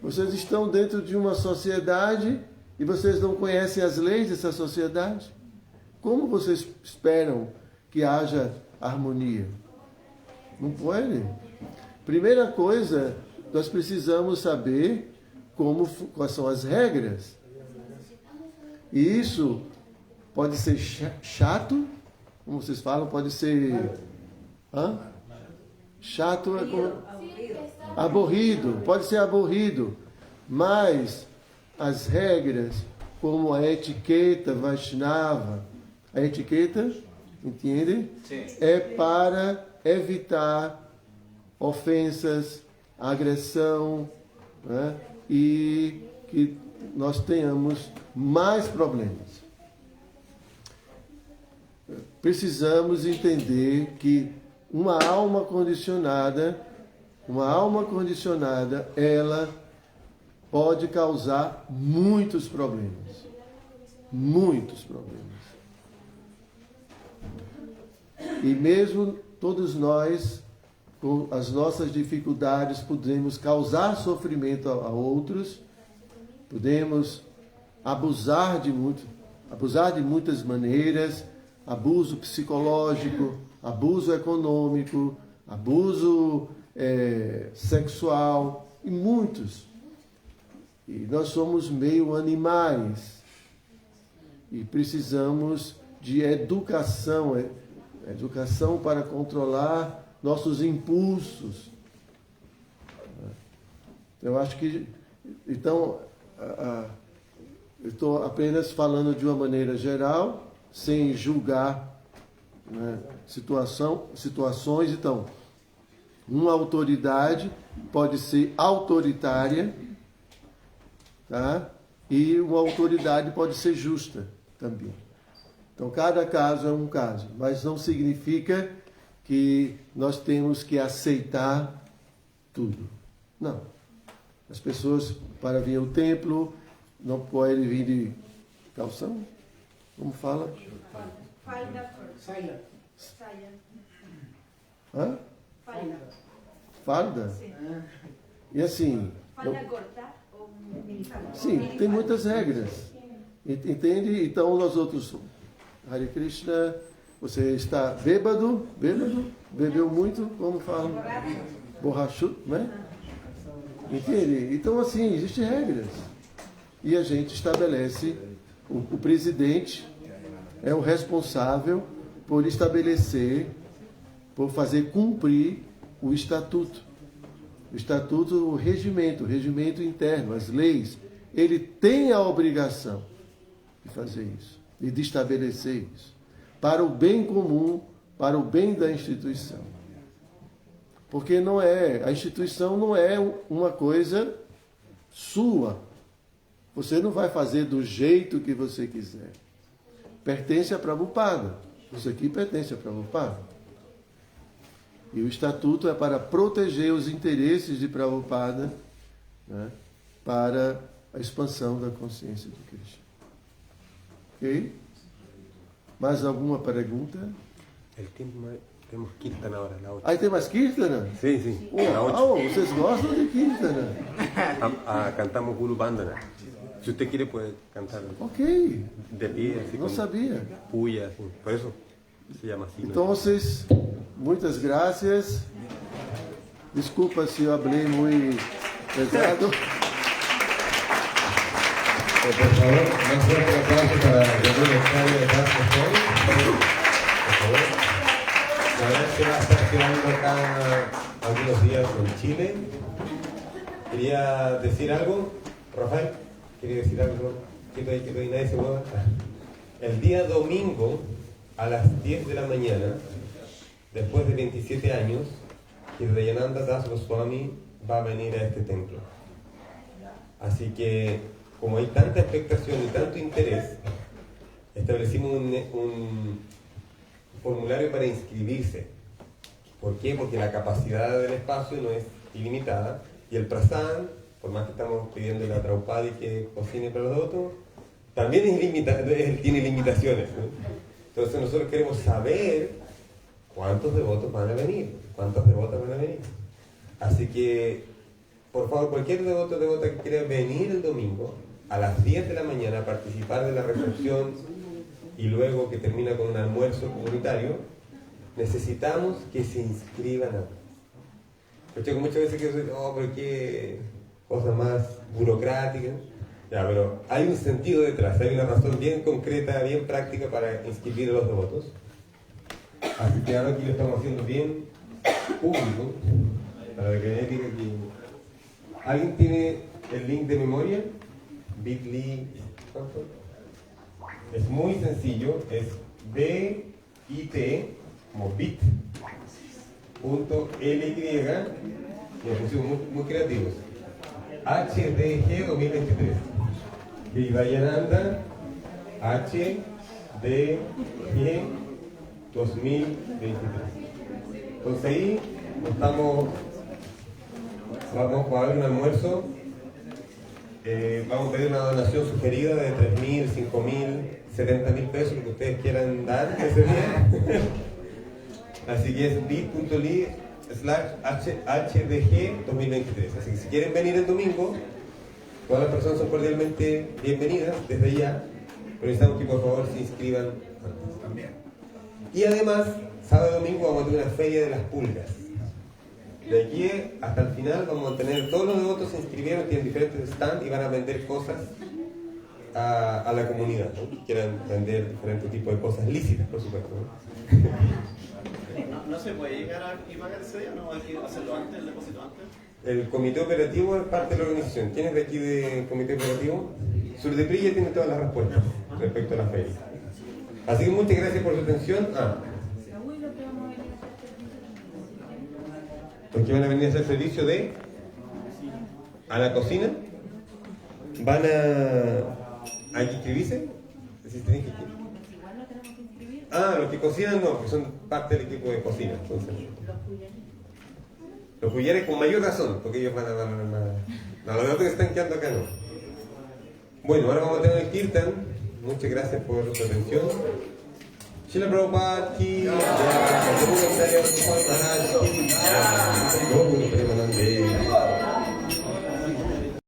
Vocês estão dentro de uma sociedade e vocês não conhecem as leis dessa sociedade? Como vocês esperam que haja harmonia? Não pode. Primeira coisa, nós precisamos saber quais são as regras. E isso pode ser chato, como vocês falam, pode ser... Chato é como... Aborrido, pode ser aborrido, mas as regras, como a etiqueta Vaishnava, a etiqueta, entende? Sim. É para evitar ofensas, agressão, né? E que nós tenhamos mais problemas. Precisamos entender que uma alma condicionada, ela pode causar muitos problemas. Muitos problemas. E mesmo todos nós, com as nossas dificuldades, podemos causar sofrimento a outros, podemos abusar de muitas maneiras, abuso psicológico, abuso econômico, abuso sexual, e muitos. E nós somos meio animais e precisamos de educação para controlar nossos impulsos. Eu acho que, então, eu estou apenas falando de uma maneira geral, sem julgar, né, situações. Então, uma autoridade pode ser autoritária, tá? E uma autoridade pode ser justa também. Então, cada caso é um caso, mas não significa que nós temos que aceitar tudo. Não. As pessoas, para vir ao templo, não podem vir de calção? Como fala? Falda. Saia. Saia. Hã? Falda. Farda? Sim. E assim... Falda corta ou minifalda? Sim, tem muitas regras. Entende? Então, nós outros... Hare Krishna, você está bêbado? Bebeu muito? Como falam? Borrachudo, né? Entende? Então, assim, existem regras. E a gente estabelece, o presidente é o responsável por estabelecer, por fazer cumprir o estatuto. O estatuto, o regimento interno, as leis. Ele tem a obrigação de fazer isso, e de estabelecer isso, para o bem comum, para o bem da instituição. Porque a instituição não é uma coisa sua. Você não vai fazer do jeito que você quiser. Pertence a Prabhupada. Isso aqui pertence a Prabhupada. E o estatuto é para proteger os interesses de Prabhupada, né, para a expansão da consciência de Krishna. Ok? Mais alguma pergunta? Temos Kirtana ahora, la 8. Aí tem mais Kirtana? Sí, sí, la 8. Uau, vocês gostam de Kirtana? Cantamos Guru Bandana. Si usted quiere puede cantar Ok, de pie, así não con sabia. puya, así. Por eso se llama así. ¿no? Então, muitas graças. Desculpa se eu hablei muito pesado. Por favor, un fuerte aplauso para el estadio de Carlos Pol. Por favor. La verdad es que va a estar quedando acá algunos días en Chile. ¿Quería decir algo, Rafael? ¿Quería decir algo? Quieto ahí, nadie se mueva. El día domingo, a las 10 de la mañana, después de 27 años, Hridayananda Das Goswami va a venir a este templo. Así que, como hay tanta expectación y tanto interés, establecimos un formulario para inscribirse. ¿Por qué? Porque la capacidad del espacio no es ilimitada y el prasad, por más que estamos pidiendo a Prabhupada que cocine para los devotos, también tiene limitaciones, ¿no? Entonces nosotros queremos saber cuántos devotos van a venir, cuántas devotas van a venir. Así que, por favor, cualquier devota que quiera venir el domingo a las 10 de la mañana a participar de la recepción y luego que termina con un almuerzo comunitario, necesitamos que se inscriban a... Porque muchas veces que pero qué cosa más burocrática. Ya, pero hay un sentido detrás, hay una razón bien concreta, bien práctica para inscribir a los devotos. Así que ahora aquí lo estamos haciendo bien público, para que nadie diga que... ¿Alguien tiene el link de memoria? Bit.ly. Es muy sencillo, es bit, como bit, .ly, y nos pusimos muy creativos. HDG 2023. Hridayananda HDG 2023. Entonces ahí vamos a ver un almuerzo. Vamos a pedir una donación sugerida de 3.000, 5.000, 70.000 pesos, lo que ustedes quieran dar ese día. Así que es bit.ly/HDG 2023. Así que si quieren venir el domingo, todas las personas son cordialmente bienvenidas desde ya, pero necesitamos que por favor se inscriban antes. Y además, sábado y domingo vamos a tener una feria de las pulgas. De aquí hasta el final vamos a tener, todos los devotos se inscribieron, tienen diferentes stands y van a vender cosas a la comunidad, ¿no? Que quieran vender diferentes tipos de cosas lícitas, por supuesto, ¿no? ¿No se puede llegar y pagar ese día? ¿No hay que hacerlo antes, el depósito antes? El comité operativo es parte de la organización. ¿Quién es de aquí del comité operativo? Surdepri ya tiene todas las respuestas respecto a la feria. Así que muchas gracias por su atención. Porque van a venir a hacer servicio a la cocina. Van a... ¿Hay que inscribirse? ¿Sí tienen que inscribir? Los que cocinan no, porque son parte del equipo de cocina. Entonces, los jullares con mayor razón, porque ellos van a... No, los otros que están quedando acá no. Bueno, ahora vamos a tener el Kirtan. Muchas gracias por su atención. Srila Prabhupada ki jai.